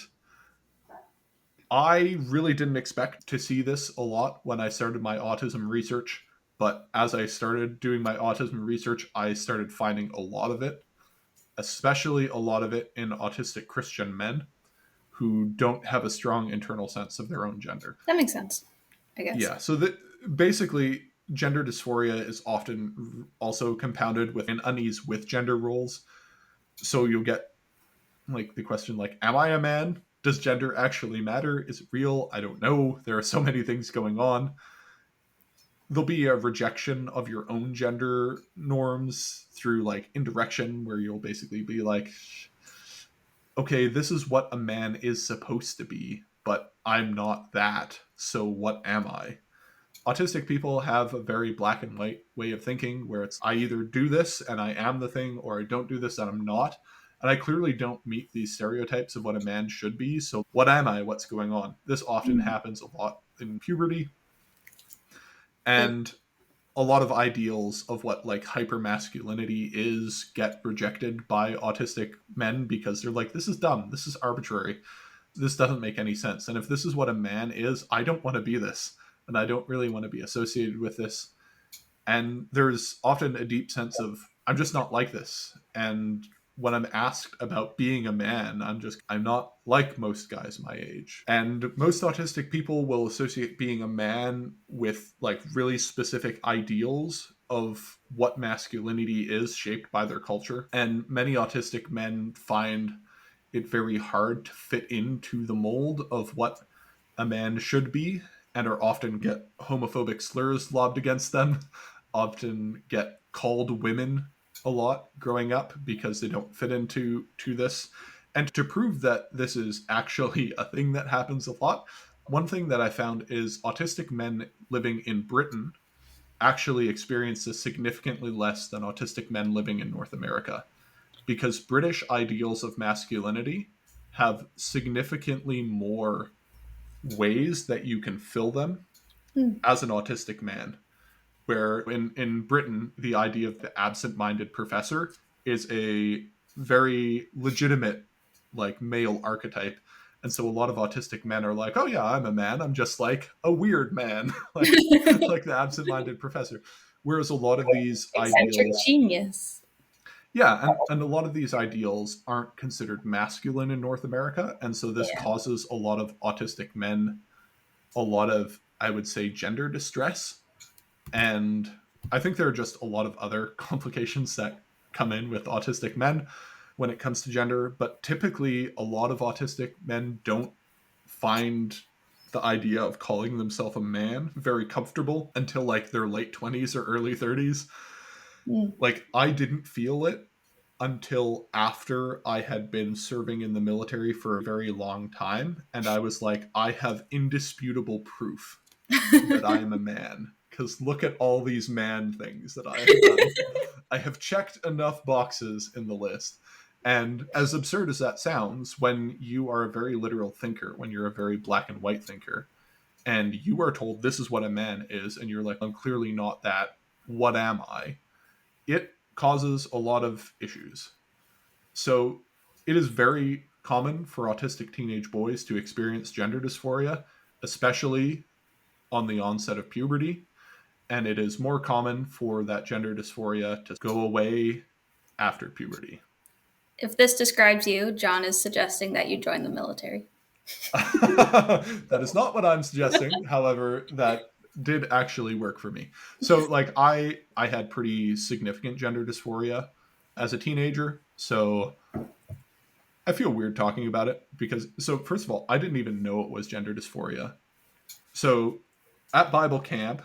I really didn't expect to see this a lot when I started my autism research, but as I started doing my autism research, I started finding a lot of it, especially a lot of it in autistic Christian men who don't have a strong internal sense of their own gender.
That makes sense, I guess.
Yeah, so basically, gender dysphoria is often also compounded with an unease with gender roles. So you'll get like the question like, am I a man? Does gender actually matter? Is it real? I don't know. There are so many things going on. There'll be a rejection of your own gender norms through like indirection, where you'll basically be like, okay, this is what a man is supposed to be, but I'm not that. So what am I? Autistic people have a very black and white way of thinking where it's I either do this and I am the thing, or I don't do this and I'm not. And I clearly don't meet these stereotypes of what a man should be. So, what am I? What's going on? This often
Mm.
happens a lot in puberty.
Mm.
And a lot of ideals of what like hypermasculinity is get rejected by autistic men because they're like, this is dumb. This is arbitrary. This doesn't make any sense. And if this is what a man is, I don't want to be this. And I don't really want to be associated with this. And there's often a deep sense of I'm just not like this. And when I'm asked about being a man, I'm not like most guys my age. And most autistic people will associate being a man with like really specific ideals of what masculinity is shaped by their culture. And many autistic men find it very hard to fit into the mold of what a man should be, and are often get homophobic slurs lobbed against them, often get called women a lot growing up because they don't fit into this. And to prove that this is actually a thing that happens a lot, one thing that I found is autistic men living in Britain actually experience this significantly less than autistic men living in North America, because British ideals of masculinity have significantly more ways that you can fill them
Mm.
as an autistic man. Where in Britain, the idea of the absent minded professor is a very legitimate, like, male archetype. And so a lot of autistic men are like, oh, yeah, I'm a man. I'm just like a weird man, like the absent minded professor. Whereas a lot of these
Eccentric
ideals,
genius.
yeah, and a lot of these ideals aren't considered masculine in North America. And so this
Yeah.
causes a lot of autistic men a lot of, I would say, gender distress. And I think there are just a lot of other complications that come in with autistic men when it comes to gender. But typically, a lot of autistic men don't find the idea of calling themselves a man very comfortable until like their late 20s or early 30s.
Mm.
Like, I didn't feel it until after I had been serving in the military for a very long time. And I was like, I have indisputable proof that I am a man. Because look at all these man things that I have done. I have checked enough boxes in the list. And as absurd as that sounds, when you are a very literal thinker, when you're a very black and white thinker, and you are told this is what a man is, and you're like, I'm clearly not that, what am I? It causes a lot of issues. So it is very common for autistic teenage boys to experience gender dysphoria, especially on the onset of puberty. And it is more common for that gender dysphoria to go away after puberty.
If this describes you, John is suggesting that you join the military.
That is not what I'm suggesting. However, that did actually work for me. So like I had pretty significant gender dysphoria as a teenager. So I feel weird talking about it because so first of all, I didn't even know it was gender dysphoria. So at Bible camp,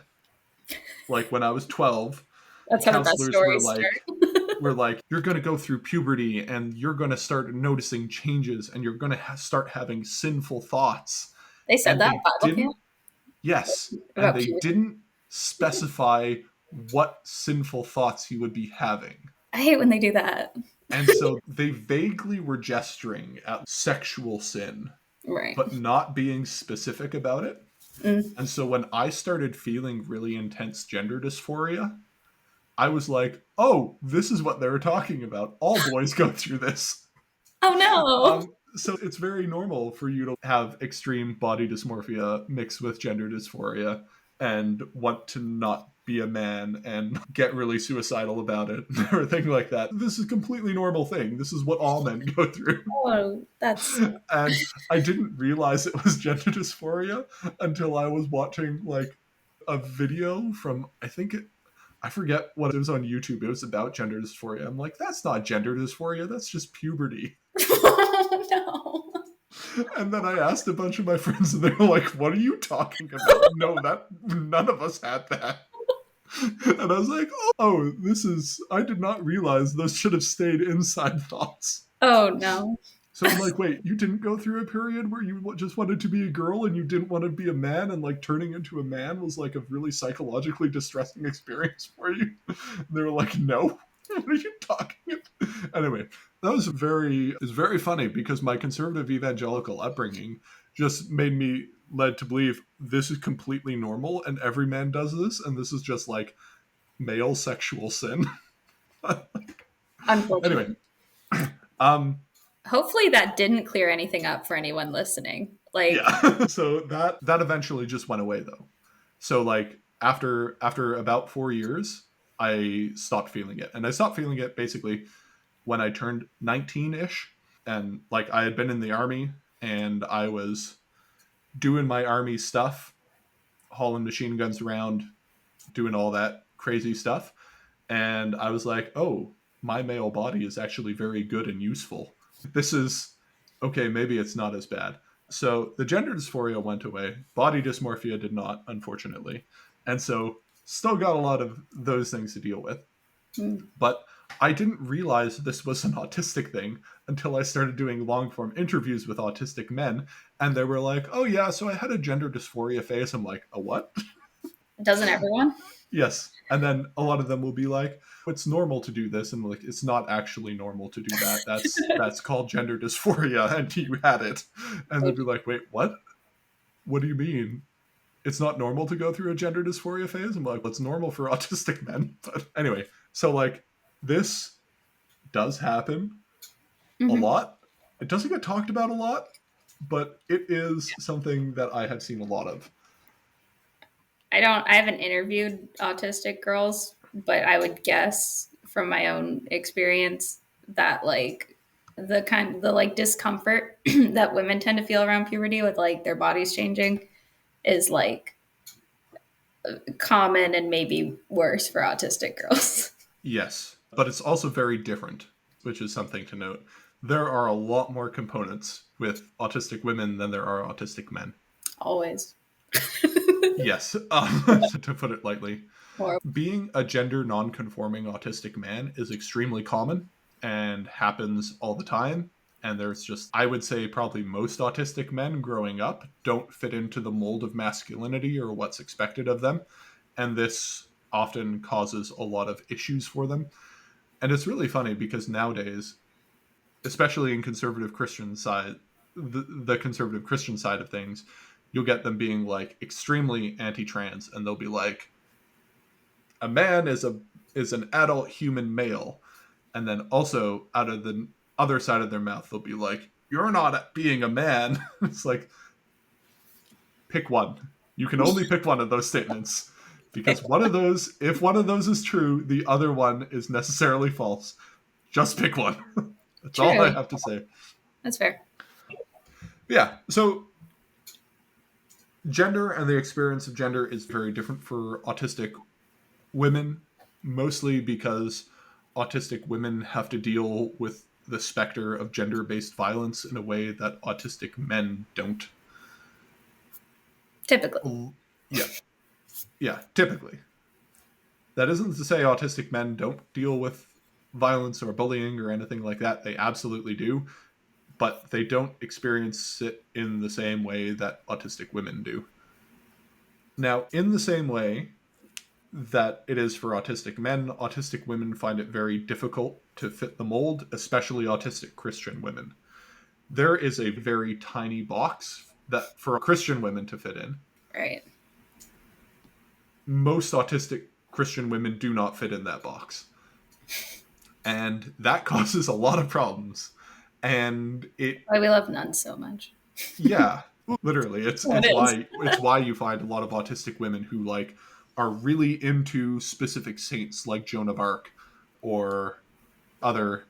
like when I was 12, the
That's how the best
counselors
stories start.
were like, you're going to go through puberty and you're going to start noticing changes and you're going to start having sinful thoughts.
They said
And
that
they
at Bible camp
didn't, yes, and
about
they
puberty.
didn't specify what sinful thoughts he would be having.
I hate when they do that.
And so they vaguely were gesturing at sexual sin,
Right.
but not being specific about it.
Mm.
And so when I started feeling really intense gender dysphoria, I was like, oh, this is what they were talking about. All boys go through this.
Oh no.
So it's very normal for you to have extreme body dysmorphia mixed with gender dysphoria and want to not be a man and get really suicidal about it and everything like that. This is a completely normal thing. This is what all men go through.
Oh, that's
And I didn't realize it was gender dysphoria until I was watching like a video from I forget what it was on YouTube. It was about gender dysphoria. I'm like, that's not gender dysphoria. That's just puberty.
oh no.
And then I asked a bunch of my friends, and they were like, "What are you talking about? No, that none of us had that." And I was like, "Oh, this is. I did not realize those should have stayed inside thoughts."
Oh no.
So I'm like, wait, you didn't go through a period where you just wanted to be a girl and you didn't want to be a man, and like turning into a man was like a really psychologically distressing experience for you? And they were like, no. What are you talking about? Anyway, that was very funny because my conservative evangelical upbringing just made me led to believe this is completely normal and every man does this, and this is just like male sexual sin. Anyway,
Unfortunately.
um,
Hopefully that didn't clear anything up for anyone listening. Like,
yeah. So that eventually just went away though. So like after about 4 years, I stopped feeling it, and I stopped feeling it basically when I turned 19-ish, and like I had been in the army and I was doing my army stuff, hauling machine guns around, doing all that crazy stuff, and I was like, oh, my male body is actually very good and useful. This is okay, maybe it's not as bad. So the gender dysphoria went away. Body dysmorphia did not, unfortunately. And so still got a lot of those things to deal with.
mm,
But I didn't realize this was an autistic thing until I started doing long form interviews with autistic men. And they were like, oh, yeah, so I had a gender dysphoria phase. I'm like, a what?
doesn't everyone?
Yes. And then a lot of them will be like, it's normal to do this. And like, it's not actually normal to do that. That's called gender dysphoria. And you had it. And they'd be like, wait, what? What do you mean? It's not normal to go through a gender dysphoria phase? I'm like, what's normal for autistic men? But anyway, so like this does happen a
Mm-hmm.
lot. It doesn't get talked about a lot, but it is something that I have seen a lot of.
I haven't interviewed autistic girls, but I would guess from my own experience that like the like discomfort that women tend to feel around puberty with like their bodies changing is like common and maybe worse for autistic girls.
Yes, but it's also very different, which is something to note. There are a lot more components with autistic women than there are autistic men.
Always.
Yes, to put it lightly.
Or
Being a gender non-conforming autistic man is extremely common and happens all the time. And there's just, I would say, probably most autistic men growing up don't fit into the mold of masculinity or what's expected of them. And this often causes a lot of issues for them. And it's really funny because nowadays, especially in conservative Christian side, the conservative Christian side of things, you'll get them being like extremely anti-trans, and they'll be like, a man is an adult human male, and then also out of the other side of their mouth they'll be like, you're not being a man. It's like, pick one. You can only pick one of those statements, because one of those, if one of those is true, the other one is necessarily false. Just pick one. That's all I
true.
have to say.
That's fair.
Yeah, so gender and the experience of gender is very different for autistic women, mostly because autistic women have to deal with the specter of gender based violence in a way that autistic men don't.
Typically.
Yeah, yeah, typically. That isn't to say autistic men don't deal with violence or bullying or anything like that. They absolutely do, but they don't experience it in the same way that autistic women do. Now, in the same way that it is for autistic men, autistic women find it very difficult to fit the mold, especially autistic Christian women. There is a very tiny box that for Christian women to fit in.
Right.
Most autistic Christian women do not fit in that box. And that causes a lot of problems. And it,
Why we love nuns so much.
yeah, literally,
It is.
it's why you find a lot of autistic women who like are really into specific saints like Joan of Arc or other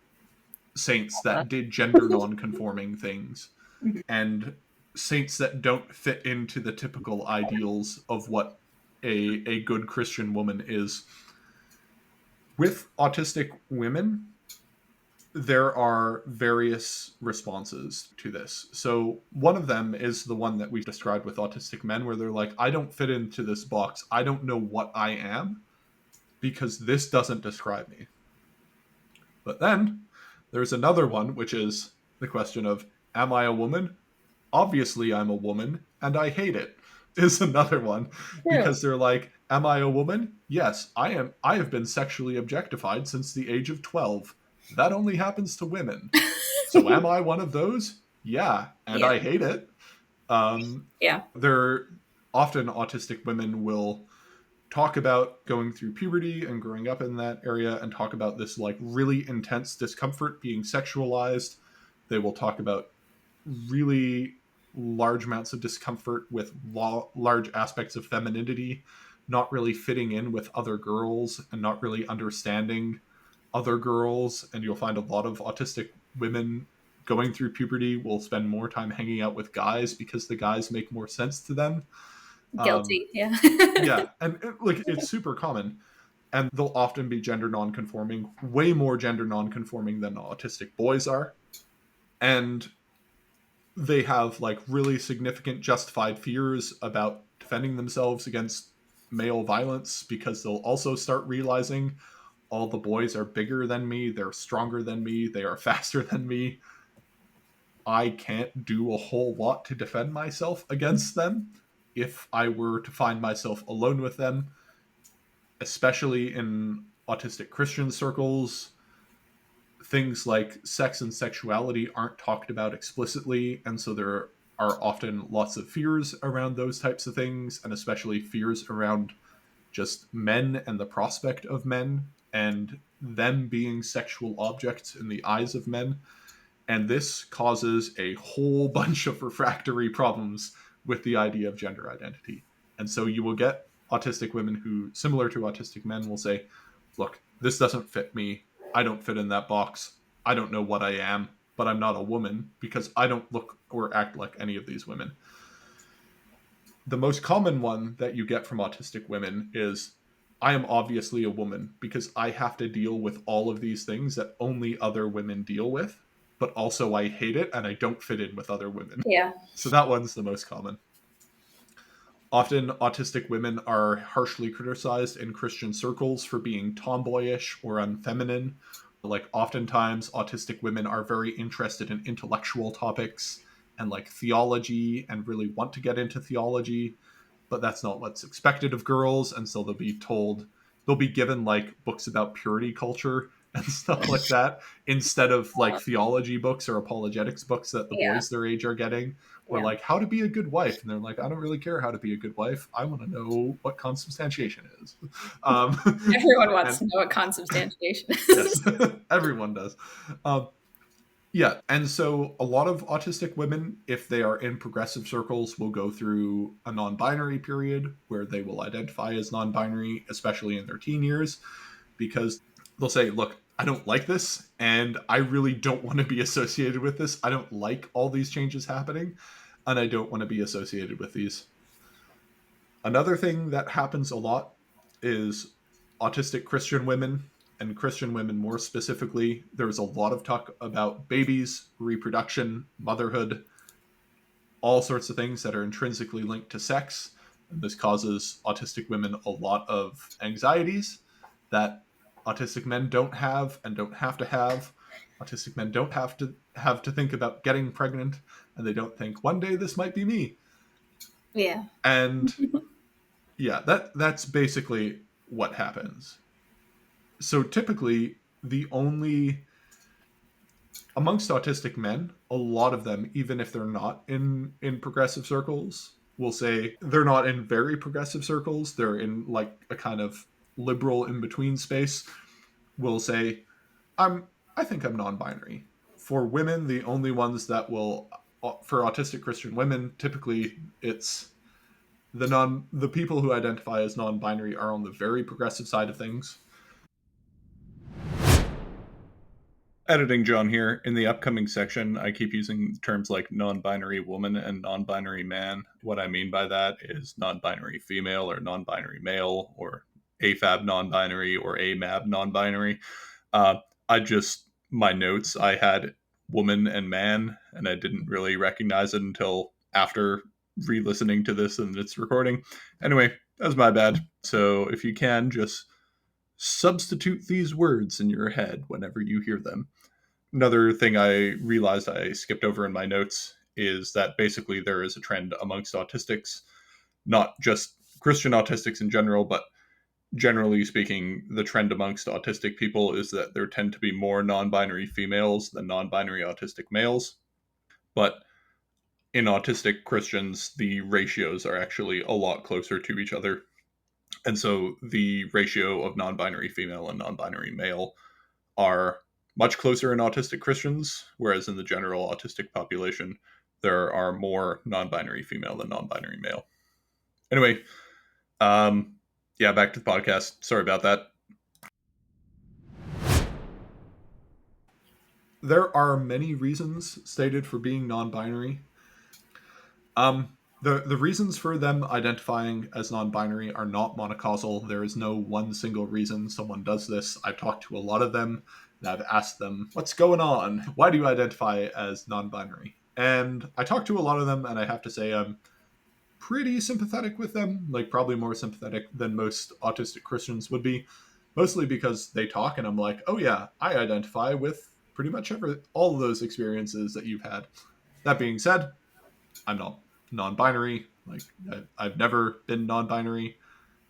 saints that did gender non-conforming things, and saints that don't fit into the typical ideals of what a good Christian woman is. With autistic women, there are various responses to this. So one of them is the one that we've described with autistic men, where they're like, I don't fit into this box. I don't know what I am because this doesn't describe me. But then there's another one, which is, The question of, am I a woman? Obviously I'm a woman and I hate it, is another one,
True.
because they're like, am I a woman? Yes, I am. I have been sexually objectified since the age of 12. That only happens to women. So am I one of those? Yeah, and
Yeah.
I hate it. Um,
Yeah.
there often autistic women will talk about going through puberty and growing up in that area and talk about this like really intense discomfort being sexualized. They will talk about really large amounts of discomfort with large aspects of femininity not really fitting in with other girls and not really understanding other girls. And you'll find a lot of autistic women going through puberty will spend more time hanging out with guys because the guys make more sense to them. um,
Guilty. Yeah.
yeah, and like it's super common, and they'll often be gender nonconforming, way more gender nonconforming than autistic boys are, and they have like really significant justified fears about defending themselves against male violence because they'll also start realizing all the boys are bigger than me, they're stronger than me, they are faster than me. I can't do a whole lot to defend myself against them if I were to find myself alone with them, especially in autistic Christian circles. Things like sex and sexuality aren't talked about explicitly, and so there are often lots of fears around those types of things, and especially fears around just men and the prospect of men and them being sexual objects in the eyes of men. And this causes a whole bunch of refractory problems with the idea of gender identity. And so you will get autistic women who, similar to autistic men, will say, look, this doesn't fit me. I don't fit in that box. I don't know what I am, but I'm not a woman because I don't look or act like any of these women. The most common one that you get from autistic women is, I am obviously a woman because I have to deal with all of these things that only other women deal with, but also I hate it and I don't fit in with other women.
Yeah.
So that one's the most common. Often, autistic women are harshly criticized in Christian circles for being tomboyish or unfeminine. Like, oftentimes, autistic women are very interested in intellectual topics and like theology and really want to get into theology, but that's not what's expected of girls. And so they'll be given like books about purity culture and stuff like that instead of like theology books or apologetics books that the
Yeah.
boys their age are getting, or
Yeah.
like how to be a good wife. And they're like, I don't really care how to be a good wife. I want to know what consubstantiation is. Um,
Everyone wants
and
to know what consubstantiation
yes,
is.
everyone does. Um, yeah, and so a lot of autistic women, if they are in progressive circles, will go through a non binary period where they will identify as non binary, especially in their teen years, because they'll say, look, I don't like this, and I really don't want to be associated with this. I don't like all these changes happening, and I don't want to be associated with these. Another thing that happens a lot is autistic Christian women, and Christian women more specifically. There's a lot of talk about babies, reproduction, motherhood, all sorts of things that are intrinsically linked to sex. And this causes autistic women a lot of anxieties that autistic men don't have and don't have to have. Autistic men don't have to think about getting pregnant, and they don't think one day this might be me.
Yeah.
And yeah, that's basically what happens. So typically, the only amongst autistic men, a lot of them, even if they're not in progressive circles, will say they're not in very progressive circles. They're in like a kind of liberal in between space. Will say, I think I'm non-binary. For women, the only ones that will for autistic Christian women, typically it's the people who identify as non-binary are on the very progressive side of things. Editing John here. In the upcoming section, I keep using terms like non binary woman and non binary man. What I mean by that is non binary female or non binary male or AFAB non binary or AMAB non binary. My notes, I had woman and man, and I didn't really recognize it until after re listening to this and its recording. Anyway, that was my bad. So if you can, just substitute these words in your head whenever you hear them. Another thing I realized I skipped over in my notes is that basically there is a trend amongst autistics, not just Christian autistics in general, but generally speaking, the trend amongst autistic people is that there tend to be more non binary females than non binary autistic males. But in autistic Christians, the ratios are actually a lot closer to each other. And so the ratio of non binary female and non binary male are much closer in autistic Christians, whereas in the general autistic population, there are more non binary female than non binary male. Anyway, um, yeah, back to the podcast. Sorry about that. There are many reasons stated for being non binary. The reasons for them identifying as non-binary are not monocausal. There is no one single reason someone does this. I've talked to a lot of them and I've asked them, "What's going on? Why do you identify as non-binary?" And I talked to a lot of them, and I have to say I'm pretty sympathetic with them. Like probably more sympathetic than most autistic Christians would be, mostly because they talk, and I'm like, "Oh yeah, I identify with pretty much all of those experiences that you've had." That being said, I'm not non-binary. Like I've never been non-binary,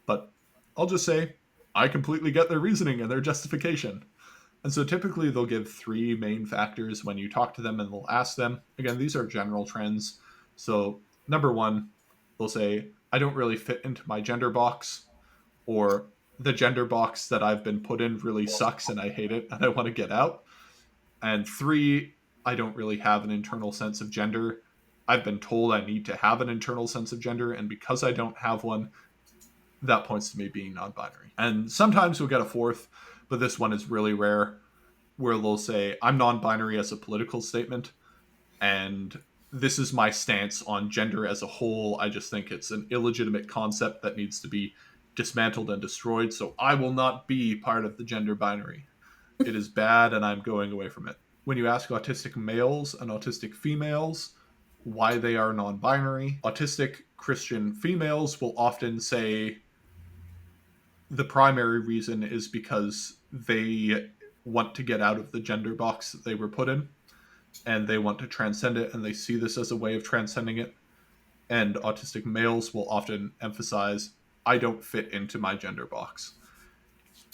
but I'll just say I completely get their reasoning and their justification. And so typically they'll give three main factors when you talk to them and they'll ask them. Again, these are general trends. So number one, they'll say, I don't really fit into my gender box, or the gender box that I've been put in really sucks and I hate it and I want to get out. And three, I don't really have an internal sense of gender. I've been told I need to have an internal sense of gender, and because I don't have one, that points to me being non binary. And sometimes we'll get a fourth, but this one is really rare, where they'll say, I'm non binary as a political statement, and this is my stance on gender as a whole. I just think it's an illegitimate concept that needs to be dismantled and destroyed, so I will not be part of the gender binary. It is bad, and I'm going away from it. When you ask autistic males and autistic females why they are non binary, autistic Christian females will often say the primary reason is because they want to get out of the gender box that they were put in and they want to transcend it, and they see this as a way of transcending it. And autistic males will often emphasize, I don't fit into my gender box.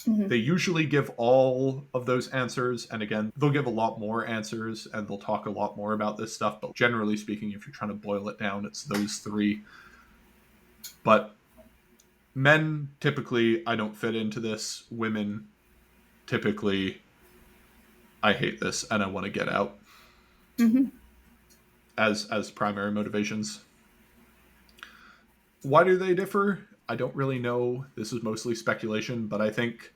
Mm-hmm.
They usually give all of those answers, and again, they'll give a lot more answers and they'll talk a lot more about this stuff, but generally speaking, if you're trying to boil it down, it's those three. But men, typically, I don't fit into this. Women, typically, I hate this and I want to get out,
Mm-hmm.
as primary motivations. Why do they differ? I don't really know. This is mostly speculation, but I think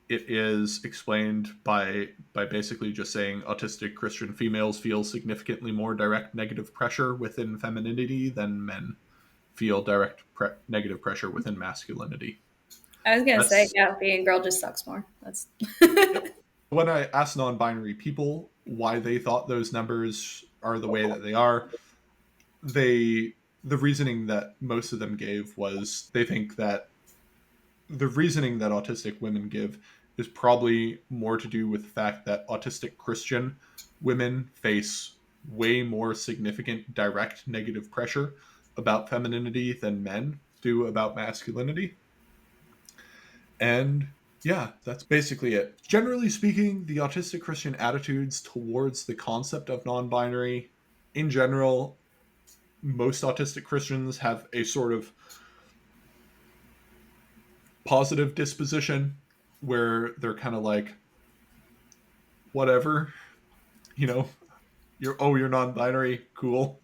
it is explained by basically just saying autistic Christian females feel significantly more direct negative pressure within femininity than men feel direct negative pressure within masculinity.
I was gonna say,
That's
yeah, being a girl just sucks more. That's
Yep. When I asked non-binary people why they thought those numbers are the way that they are, they the reasoning that most of them gave was they think that the reasoning that autistic women give is probably more to do with the fact that autistic Christian women face way more significant direct negative pressure about femininity than men do about masculinity. And yeah, that's basically it. Generally speaking, the autistic Christian attitudes towards the concept of non binary, in general, most autistic Christians have a sort of positive disposition where they're kind of like, whatever, you know, you're non-binary, cool,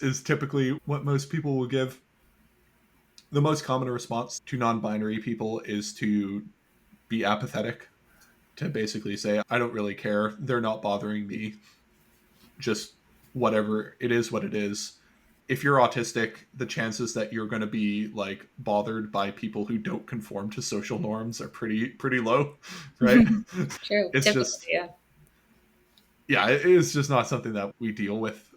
is typically what most people will give. The most common response to non-binary people is to be apathetic, to basically say, I don't really care, they're not bothering me, just whatever, it is what it is. If you're autistic, the chances that you're going to be like bothered by people who don't conform to social norms are pretty low, right?
true.
It's
Typically,
just,
yeah.
yeah, it is just not something that we deal with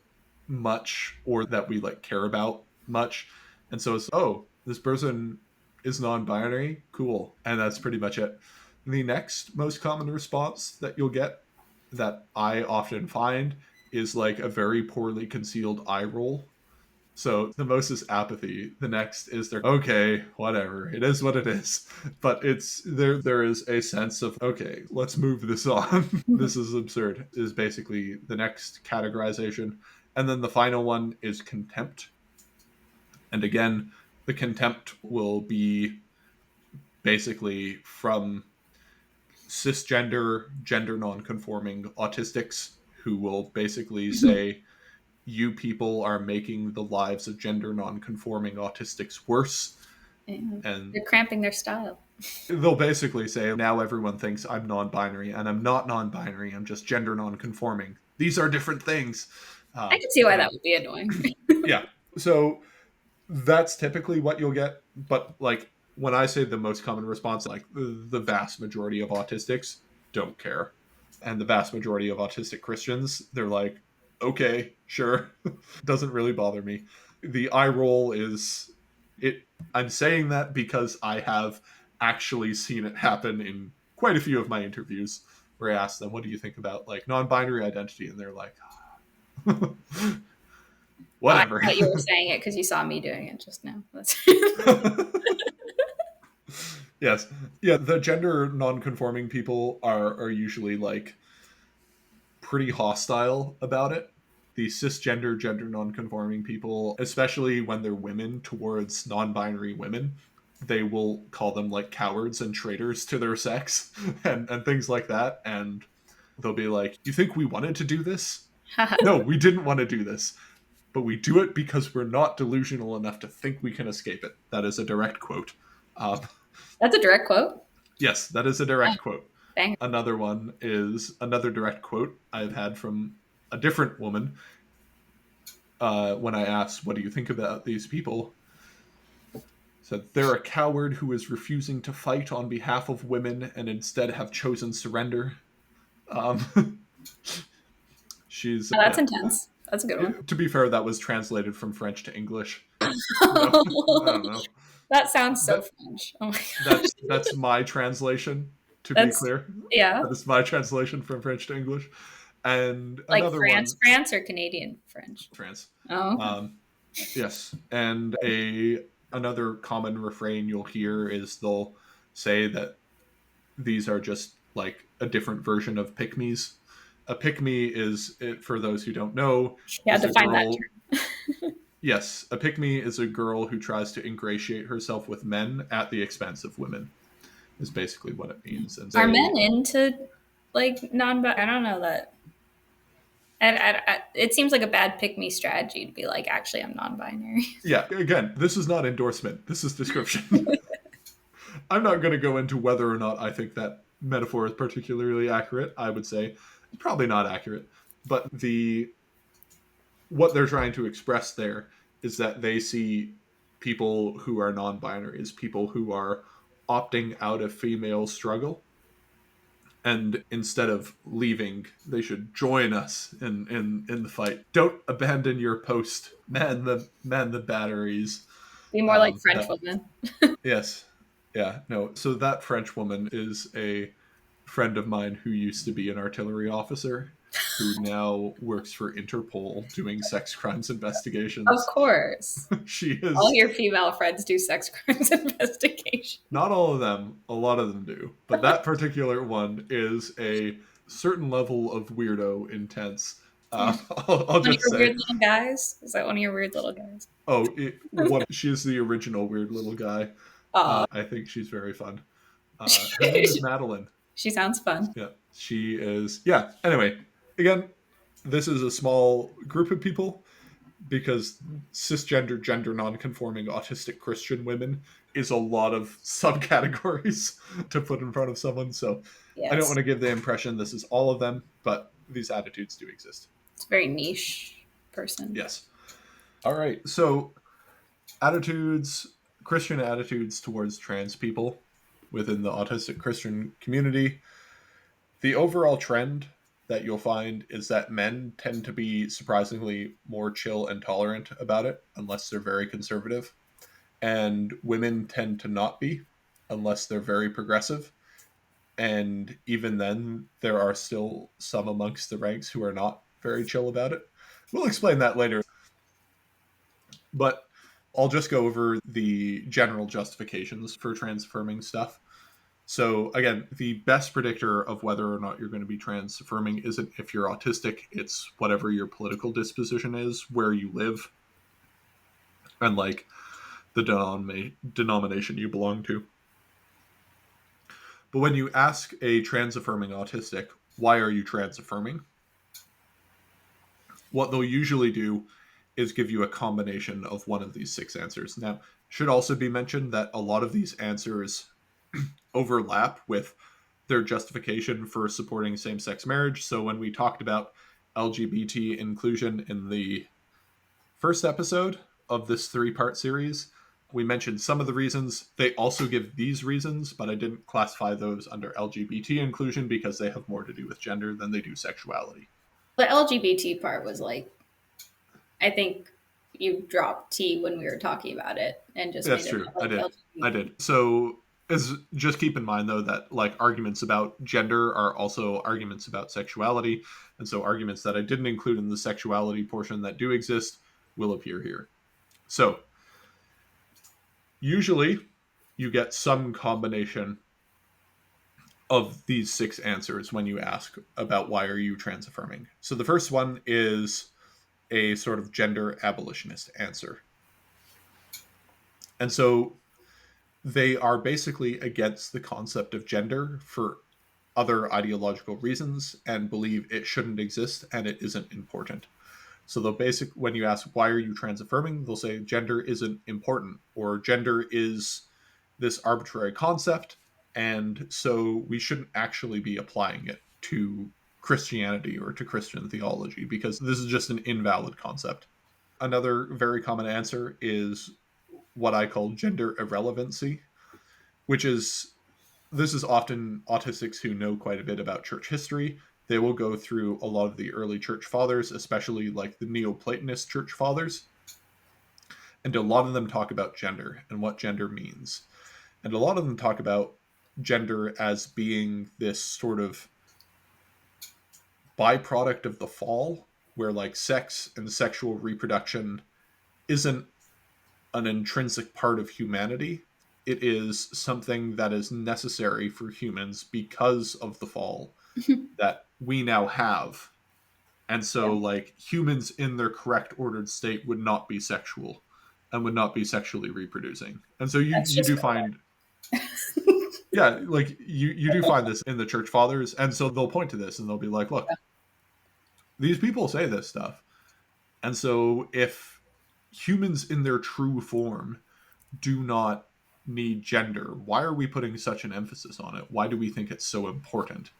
much or that we like care about much. And so it's, oh, this person is non-binary, cool. And that's pretty much it. The next most common response that you'll get that I often find is like a very poorly concealed eye roll. So the most is apathy. The next is they're okay, whatever. It is what it is. But it's there is a sense of okay, let's move this on. This is absurd is basically the next categorization. And then the final one is contempt. And again, the contempt will be basically from cisgender, gender nonconforming autistics who will basically say, you people are making the lives of gender nonconforming autistics worse.
And
And
they're cramping their style.
they'll basically say, now everyone thinks I'm non binary, and I'm not non binary, I'm just gender nonconforming. These are different things.
I can see why that
And
would be annoying.
yeah, so that's typically what you'll get. But like when I say the most common response, like the vast majority of autistics don't care. And the vast majority of autistic Christians, they're like, okay, sure. Doesn't really bother me. The eye roll is it. I'm saying that because I have actually seen it happen in quite a few of my interviews where I ask them, what do you think about like non-binary identity? And they're like,
Oh, I
whatever.
thought you were saying it because you saw me doing it just now. That's
Yes. Yeah, the gender non-conforming people are usually like pretty hostile about it. The cisgender gender non-conforming people, especially when they're women towards non-binary women, they will call them like cowards and traitors to their sex and things like that. And they'll be like, you think we wanted to do this? No, we didn't want to do this, but we do it because we're not delusional enough to think we can escape it. That is a direct quote. Um,
That's a direct quote.
yes, that is a direct quote.
Bang.
Another one is another direct quote I've had from a different woman when I asked, what do you think about these people? Said, they're a coward who is refusing to fight on behalf of women and instead have chosen surrender. Um, she's,
Oh, that's
yeah.
intense. That's a good one.
To be fair, that was translated from French to English. You know, I don't know.
That sounds so
That
French. Oh my
that's my translation. To be
That's
clear,
yeah.
that is my translation from French to English. And
Like
another
France,
one,
France or Canadian French.
France.
Oh, okay.
Um, yes, and a another common refrain you'll hear is they'll say that these are just like a different version of pick me's. A pick me is, for those who don't know,
Yeah,
is a
define that
girl.
term.
Yes, a pick me is a girl who tries to ingratiate herself with men at the expense of women. Is basically what it means, and
Are
say,
men into like non? I don't know that. It seems like a bad pick me strategy to be like, actually, I'm non-binary.
yeah. Again, this is not endorsement. This is description. I'm not going to go into whether or not I think that metaphor is particularly accurate. I would say probably not accurate, but the what they're trying to express there is that they see people who are non-binary as people who are opting out of female struggle, and instead of leaving they should join us in the fight. Don't abandon your post, man the batteries.
Be more like French
That
women.
Yes. Yeah, no. So that French woman is a friend of mine who used to be an artillery officer who now works for Interpol doing sex crimes
Of
investigations.
course,
She
all
is
your female friends do sex crimes investigation.
not all of them, a lot of them do, but that particular one is a certain level of weirdo intense. I'll
One of
just
your
say,
weird little guys? Is that one of your weird little guys?
she is the original weird little guy.
Oh,
I think she's very fun. Her name is Madeline.
she sounds fun.
Yeah, she is. Yeah. Anyway, again, this is a small group of people because cisgender, gender nonconforming, autistic Christian women is a lot of subcategories to put in front of someone. So I don't want
Yes,
to give the impression this is all of them, but these attitudes do exist.
it's a very niche person.
Yes. All right. So attitudes, Christian attitudes towards trans people within the autistic Christian community. The overall trend that you'll find is that men tend to be surprisingly more chill and tolerant about it unless they're very conservative, and women tend to not be unless they're very progressive. And even then, there are still some amongst the ranks who are not very chill about it. We'll explain that later. But I'll just go over the general justifications for trans affirming stuff. So, again, the best predictor of whether or not you're going to be trans affirming isn't if you're autistic, it's whatever your political disposition is, where you live, and like the denomination you belong to. But when you ask a trans affirming autistic, why are you trans affirming? What they'll usually do is give you a combination of one of these six answers. Now, should also be mentioned that a lot of these answers overlap with their justification for supporting same sex marriage. So when we talked about LGBT inclusion in the first episode of this 3-part series, we mentioned some of the reasons. They also give these reasons, but I didn't classify those under LGBT inclusion because they have more to do with gender than they do sexuality.
The LGBT part was like, I think you dropped T when we were talking about it and just
That's
made it
true. I
like
did. I
LGBT.
did. So just keep in mind though that like arguments about gender are also arguments about sexuality, and so arguments that I didn't include in the sexuality portion that do exist will appear here. So usually you get some combination of these six answers when you ask about why are you trans affirming. So the first one is a sort of gender abolitionist answer. And so they are basically against the concept of gender for other ideological reasons and believe it shouldn't exist and it isn't important. So they'll when you ask why are you trans affirming, they'll say gender isn't important or gender is this arbitrary concept, and so we shouldn't actually be applying it to Christianity or to Christian theology because this is just an invalid concept. Another very common answer is what I call gender irrelevancy, which is this is often autistics who know quite a bit about church history. They will go through a lot of the early church fathers, especially like the Neoplatonist church fathers. And a lot of them talk about gender and what gender means. And a lot of them talk about gender as being this sort of byproduct of the fall, where like sex and sexual reproduction isn't an intrinsic part of humanity. It is something that is necessary for humans because of the fall that we now have. And
Yeah,
so, like, humans in their correct ordered state would not be sexual and would not be sexually reproducing. And so
that's
you
just
do find, yeah, like you do find this in the church fathers. And so they'll point to this and they'll be like, look, these people say this stuff. And so if humans in their true form do not need gender, why are we putting such an emphasis on it? Why do we think it's so important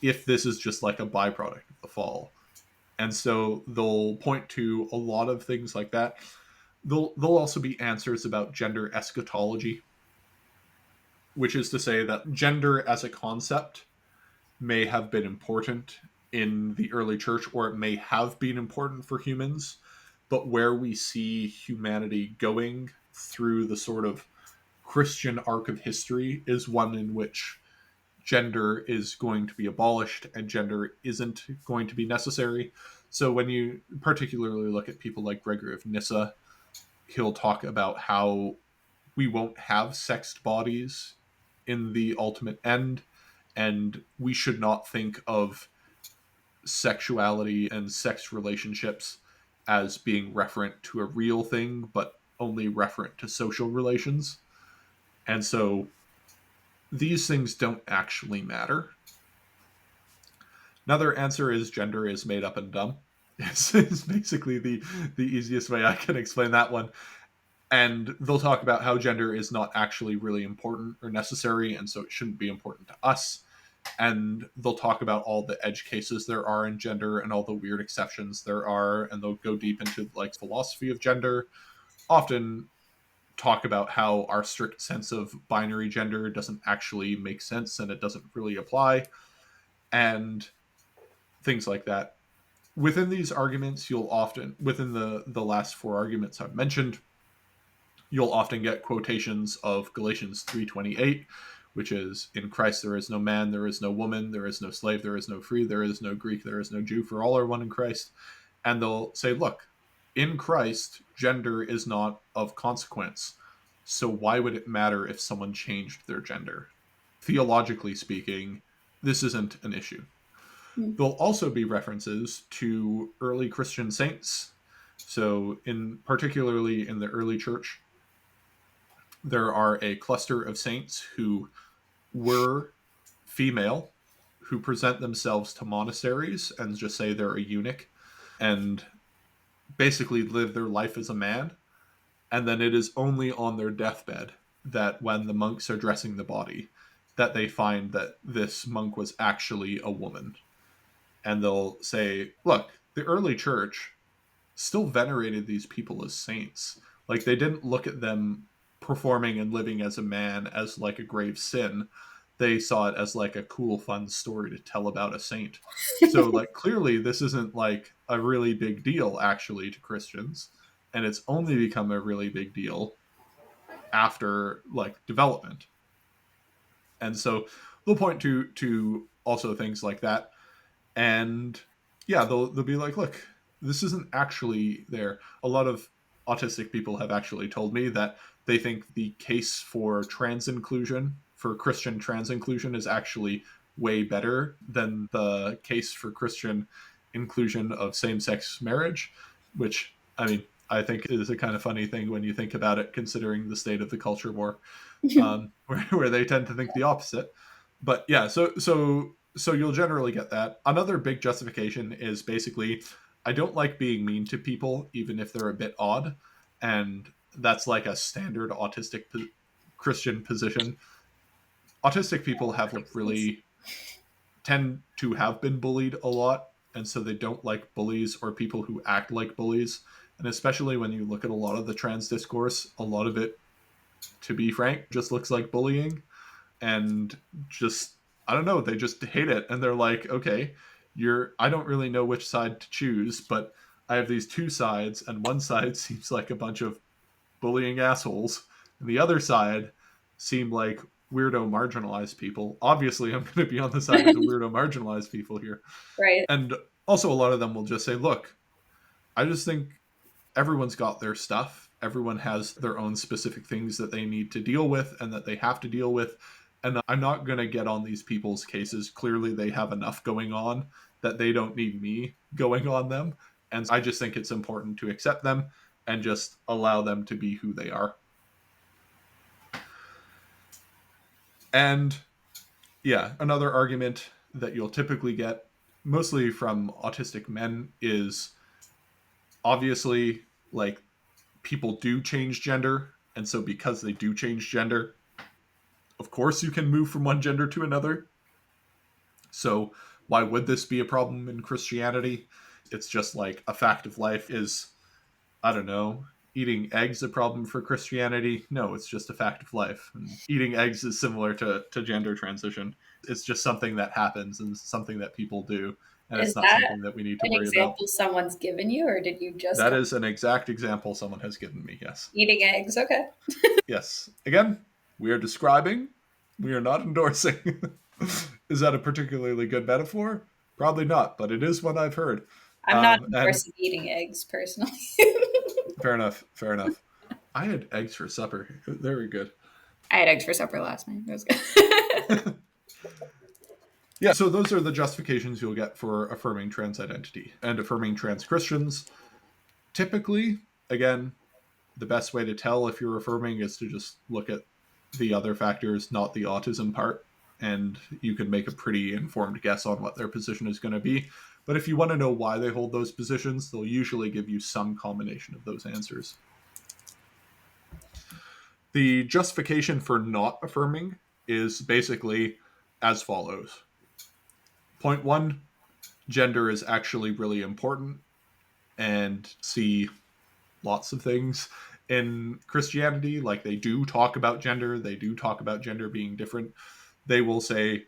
if this is just like a byproduct of the fall? And so they'll point to a lot of things like that. They'll also be answers about gender eschatology, which is to say that gender as a concept may have been important in the early church, or it may have been important for humans, but where we see humanity going through the sort of Christian arc of history is one in which gender is going to be abolished and gender isn't going to be necessary. So when you particularly look at people like Gregory of Nyssa, he'll talk about how we won't have sexed bodies in the ultimate end, and we should not think of sexuality and sex relationships as being referent to a real thing, but only referent to social relations. And so these things don't actually matter. Another answer is gender is made up and dumb. It's basically the easiest way I can explain that one. And they'll talk about how gender is not actually really important or necessary, and so it shouldn't be important to us. And they'll talk about all the edge cases there are in gender and all the weird exceptions there are, and they'll go deep into like philosophy of gender. Often talk about how our strict sense of binary gender doesn't actually make sense and it doesn't really apply, and things like that. Within these arguments, you'll often, within the last four arguments I've mentioned, you'll often get quotations of Galatians 3:28, which is, in Christ there is no man, there is no woman, there is no slave, there is no free, there is no Greek, there is no Jew, for all are one in Christ. And they'll say, look, in Christ, gender is not of consequence. So why would it matter if someone changed their gender? Theologically speaking, this isn't an issue.
Hmm.
There'll also be references to early Christian saints. So, in particularly in the early church, there are a cluster of saints who were female, who present themselves to monasteries and just say they're a eunuch and basically live their life as a man. And then it is only on their deathbed that, when the monks are dressing the body, that they find that this monk was actually a woman. And they'll say, look, the early church still venerated these people as saints. Like, they didn't look at them performing and living as a man as like a grave sin. They saw it as like a cool, fun story to tell about a saint. So, like, clearly, this isn't like a really big deal actually to Christians. And it's only become a really big deal after like development. And so they'll point to also things like that. And yeah, they'll be like, look, this isn't actually there. A lot of autistic people have actually told me that they think the case for trans inclusion, for Christian trans inclusion, is actually way better than the case for Christian inclusion of same-sex marriage, which, I mean, I think is a kind of funny thing when you think about it, considering the state of the culture war, where they tend to think the opposite. But yeah, so you'll generally get that. Another big justification is basically, I don't like being mean to people, even if they're a bit odd, and that's like a standard autistic Christian position. Autistic people have like really tend to have been bullied a lot, and so they don't like bullies or people who act like bullies. And especially when you look at a lot of the trans discourse, a lot of it, to be frank, just looks like bullying. And just, I don't know, they just hate it, and they're like, okay, you're, I don't really know which side to choose, but I have these two sides, and one side seems like a bunch of bullying assholes, and the other side seem like weirdo marginalized people. Obviously I'm going to be on the side of the weirdo marginalized people here.
Right.
And also a lot of them will just say, look, I just think everyone's got their stuff. Everyone has their own specific things that they need to deal with and that they have to deal with. And I'm not going to get on these people's cases. Clearly, they have enough going on that they don't need me going on them. And I just think it's important to accept them and just allow them to be who they are. And yeah, another argument that you'll typically get, mostly from autistic men, is obviously like people do change gender. And so, because they do change gender, of course you can move from one gender to another. So, why would this be a problem in Christianity? It's just like a fact of life. Is, I don't know, eating eggs a problem for Christianity? No, it's just a fact of life. And eating eggs is similar to gender transition. It's just something that happens and something that people do. And
Is
it's not
that
something that we need to
an
worry about.
example someone's given you, or did you just
That
come
is an exact example someone has given me, yes.
eating eggs? Okay.
Yes. Again, we are describing, we are not endorsing. Is that a particularly good metaphor? Probably not, but it is one I've heard.
I'm not
And
endorsing eating eggs personally.
fair enough, fair enough. I had eggs for supper. Very good.
I had eggs for supper last night. That was good.
Yeah, so those are the justifications you'll get for affirming trans identity and affirming trans Christians. Typically, again, the best way to tell if you're affirming is to just look at the other factors, not the autism part, and you can make a pretty informed guess on what their position is going to be. But if you want to know why they hold those positions, they'll usually give you some combination of those answers. The justification for not affirming is basically as follows. Point one, gender is actually really important, and see lots of things in Christianity. Like, they do talk about gender, they do talk about gender being different. They will say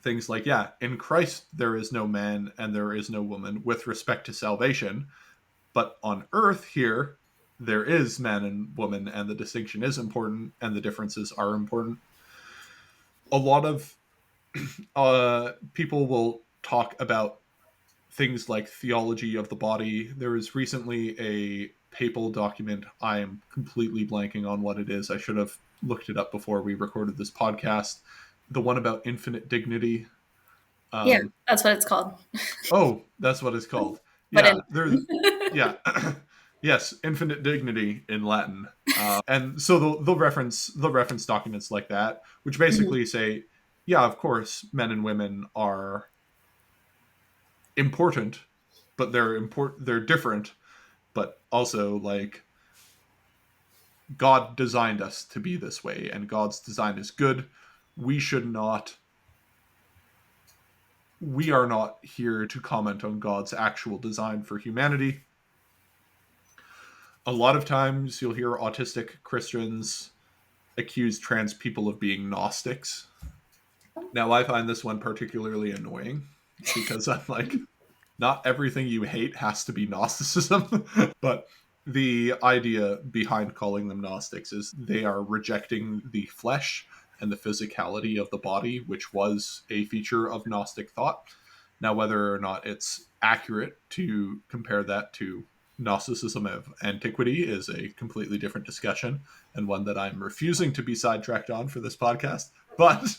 things like, yeah, in Christ there is no man and there is no woman with respect to salvation, but on earth here there is man and woman, and the distinction is important and the differences are important. A lot of people will talk about things like theology of the body. There was recently a papal document. I am completely blanking on what it is. I should have looked it up before we recorded this podcast. The one about infinite dignity.
Yeah,
Um,
that's what it's called.
oh, that's what it's called.
But
Yeah,
in
there's yeah, yes, infinite dignity in Latin. And so they'll reference documents like that, which
Mhm.
basically say, yeah, of course, men and women are important, but they're different, but also like God designed us to be this way, and God's design is good. We should not. We are not here to comment on God's actual design for humanity. A lot of times, you'll hear autistic Christians accuse trans people of being Gnostics. Now, I find this one particularly annoying because I'm like, not everything you hate has to be Gnosticism. But the idea behind calling them Gnostics is they are rejecting the flesh and the physicality of the body, which was a feature of Gnostic thought. Now, whether or not it's accurate to compare that to Gnosticism of antiquity is a completely different discussion, and one that I'm refusing to be sidetracked on for this podcast. But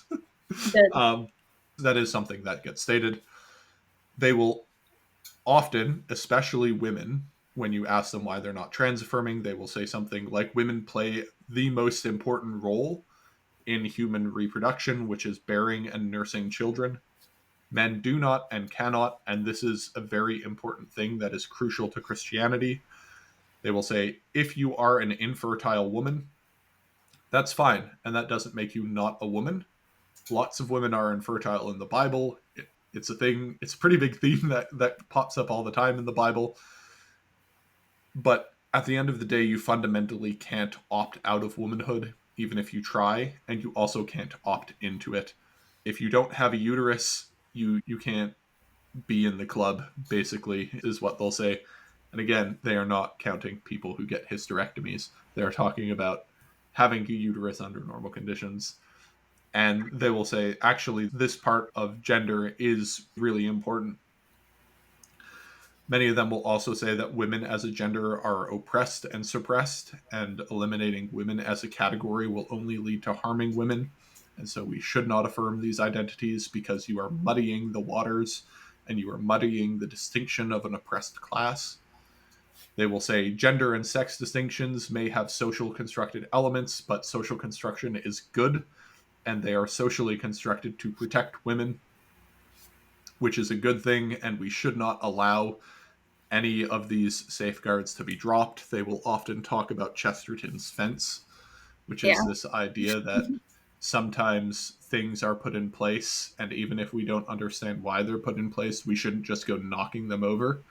Good.
um, that is something that gets stated. They will often, especially women, when you ask them why they're not trans affirming, they will say something like women play the most important role in human reproduction, which is bearing and nursing children. Men do not and cannot, and this is a very important thing that is crucial to Christianity. They will say, if you are an infertile woman, that's fine, and that doesn't make you not a woman. Lots of women are infertile in the Bible. It's a thing. It's a pretty big theme that pops up all the time in the Bible. But at the end of the day, you fundamentally can't opt out of womanhood, even if you try, and you also can't opt into it. If you don't have a uterus, you can't be in the club, basically, is what they'll say. And again, they are not counting people who get hysterectomies. They're talking about having a uterus under normal conditions. And they will say, actually, this part of gender is really important. Many of them will also say that women as a gender are oppressed and suppressed, and eliminating women as a category will only lead to harming women. And so we should not affirm these identities because you are muddying the waters and you are muddying the distinction of an oppressed class. They will say gender and sex distinctions may have social constructed elements, but social construction is good, and they are socially constructed to protect women, which is a good thing, and we should not allow any of these safeguards to be dropped. They will often talk about Chesterton's fence, which
Yeah,
is this idea that sometimes things are put in place, and even if we don't understand why they're put in place, we shouldn't just go knocking them over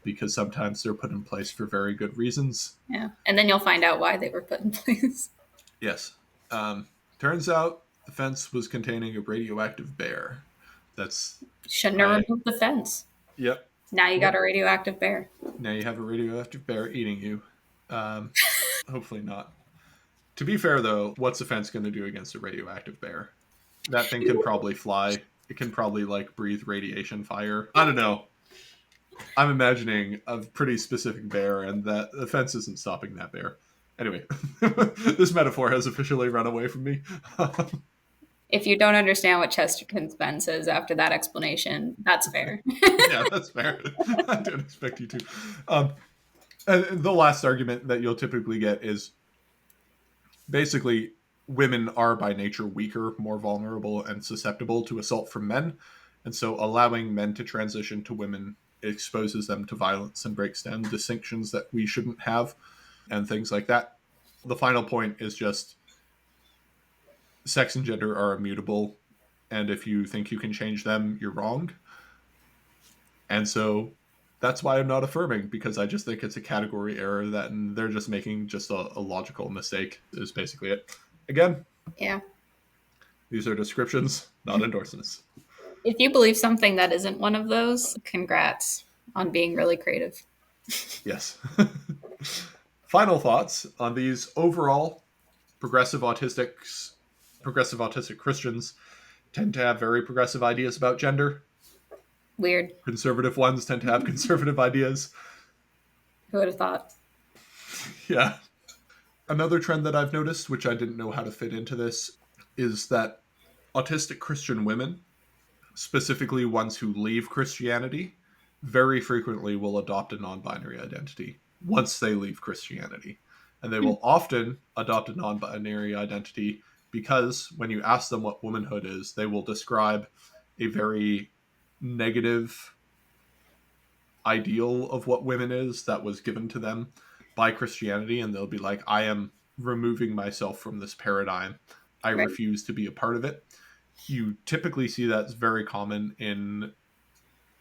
because sometimes they're put in place for very good reasons.
yeah. And then you'll find out why they were put in place.
Yes. Um, Turns out the fence was containing a radioactive bear. That's
Shouldn't have
I.
removed the fence.
Yep.
Now you got a
Yep.
radioactive bear.
Now you have a radioactive bear eating you. Um, Hopefully not. To be fair, though, what's a fence going to do against a radioactive bear? That thing can probably fly. It can probably like breathe radiation fire. I don't know. I'm imagining a pretty specific bear, and that the fence isn't stopping that bear. Anyway, this metaphor has officially run away from me.
If you don't understand what Chesterton's fence is after that explanation, that's fair.
Yeah, that's fair. I don't expect you to. Um, and the last argument that you'll typically get is basically women are by nature weaker, more vulnerable, and susceptible to assault from men. And so allowing men to transition to women exposes them to violence and breaks down distinctions that we shouldn't have and things like that. The final point is just sex and gender are immutable. And if you think you can change them, you're wrong. And so that's why I'm not affirming, because I just think it's a category error that and they're just making just a logical mistake, is basically it. Again,
Yeah.
these are descriptions, not endorsements.
If you believe something that isn't one of those, congrats on being really creative.
Yes. Final thoughts on these overall progressive autistics, progressive autistic Christians. tend to have very progressive ideas about gender.
Weird.
Conservative ones tend to have conservative ideas.
Who would have thought?
Yeah. Another trend that I've noticed, which I didn't know how to fit into this, is that autistic Christian women, specifically ones who leave Christianity, very frequently will adopt a non binary identity once they leave Christianity. And they
Hmm.
will often adopt a non binary identity because when you ask them what womanhood is, they will describe a very negative ideal of what women is that was given to them by Christianity. And they'll be like, I am removing myself from this paradigm. I
Right.
refuse to be a part of it. You typically see that's very common in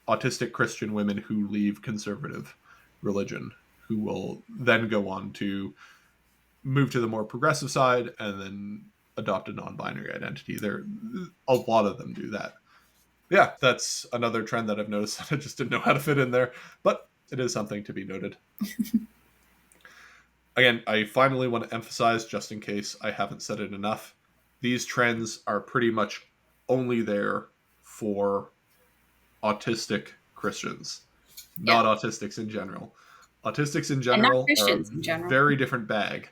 autistic Christian women who leave conservative religion, who will then go on to move to the more progressive side and then adopt a non-binary identity. There, a lot of them do that. Yeah, that's another trend that I've noticed that I just didn't know how to fit in there, but it is something to be noted. Again, I finally want to emphasize, just in case I haven't said it enough, these trends are pretty much only there for autistic Christians,
Yeah.
not autistics in general. Autistics in
And not
general are a
Christians in general.
very different bag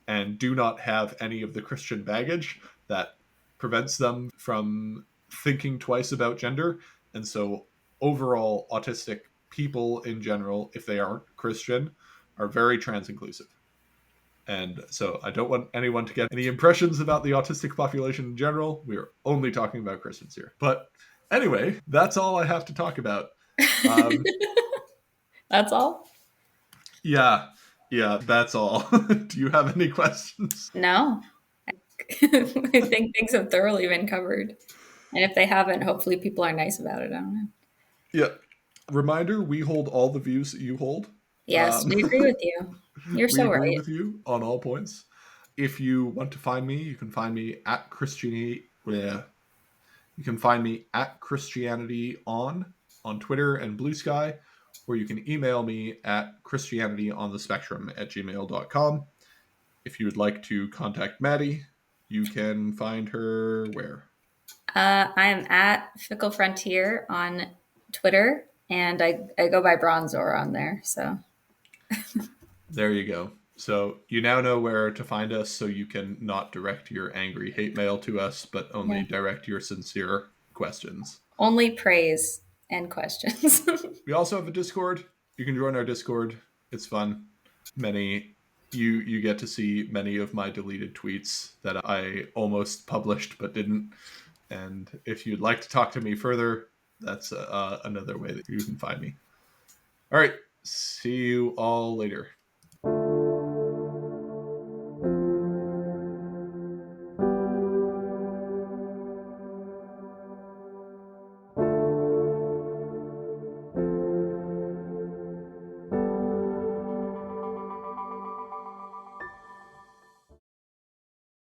and do not have any of the Christian baggage that prevents them from thinking twice about gender. And so, overall, autistic people in general, if they aren't Christian, are very trans inclusive. And so I don't want anyone to get any impressions about the autistic population in general. We are only talking about Christians here. But anyway, that's all I have to talk about. Um,
That's all?
yeah, yeah, that's all. Do you have any questions?
No. I think things have thoroughly been covered. And if they haven't, hopefully people are nice about it. I don't know.
Yeah. Reminder, we hold all the views that you hold.
Yes,
Um,
we agree with you. You're
we
so
agree
right.
with you on all points. If you want to find me, you can find me at Christianity. Yeah, you can find me at Christianity on Twitter and Blue Sky, or you can email me at christianityonthespectrum@gmail.com. If you would like to contact Maddie, you can find her where?
I'm at Fickle Frontier on Twitter, and I go by Bronzor on there. So
There you go. So you now know where to find us so you can not direct your angry hate mail to us, but only
yeah,
direct your sincere questions.
only praise and questions.
We also have a Discord. You can join our Discord. It's fun. Many you get to see many of my deleted tweets that I almost published but didn't. And if you'd like to talk to me further, that's another way that you can find me. All right. See you all later.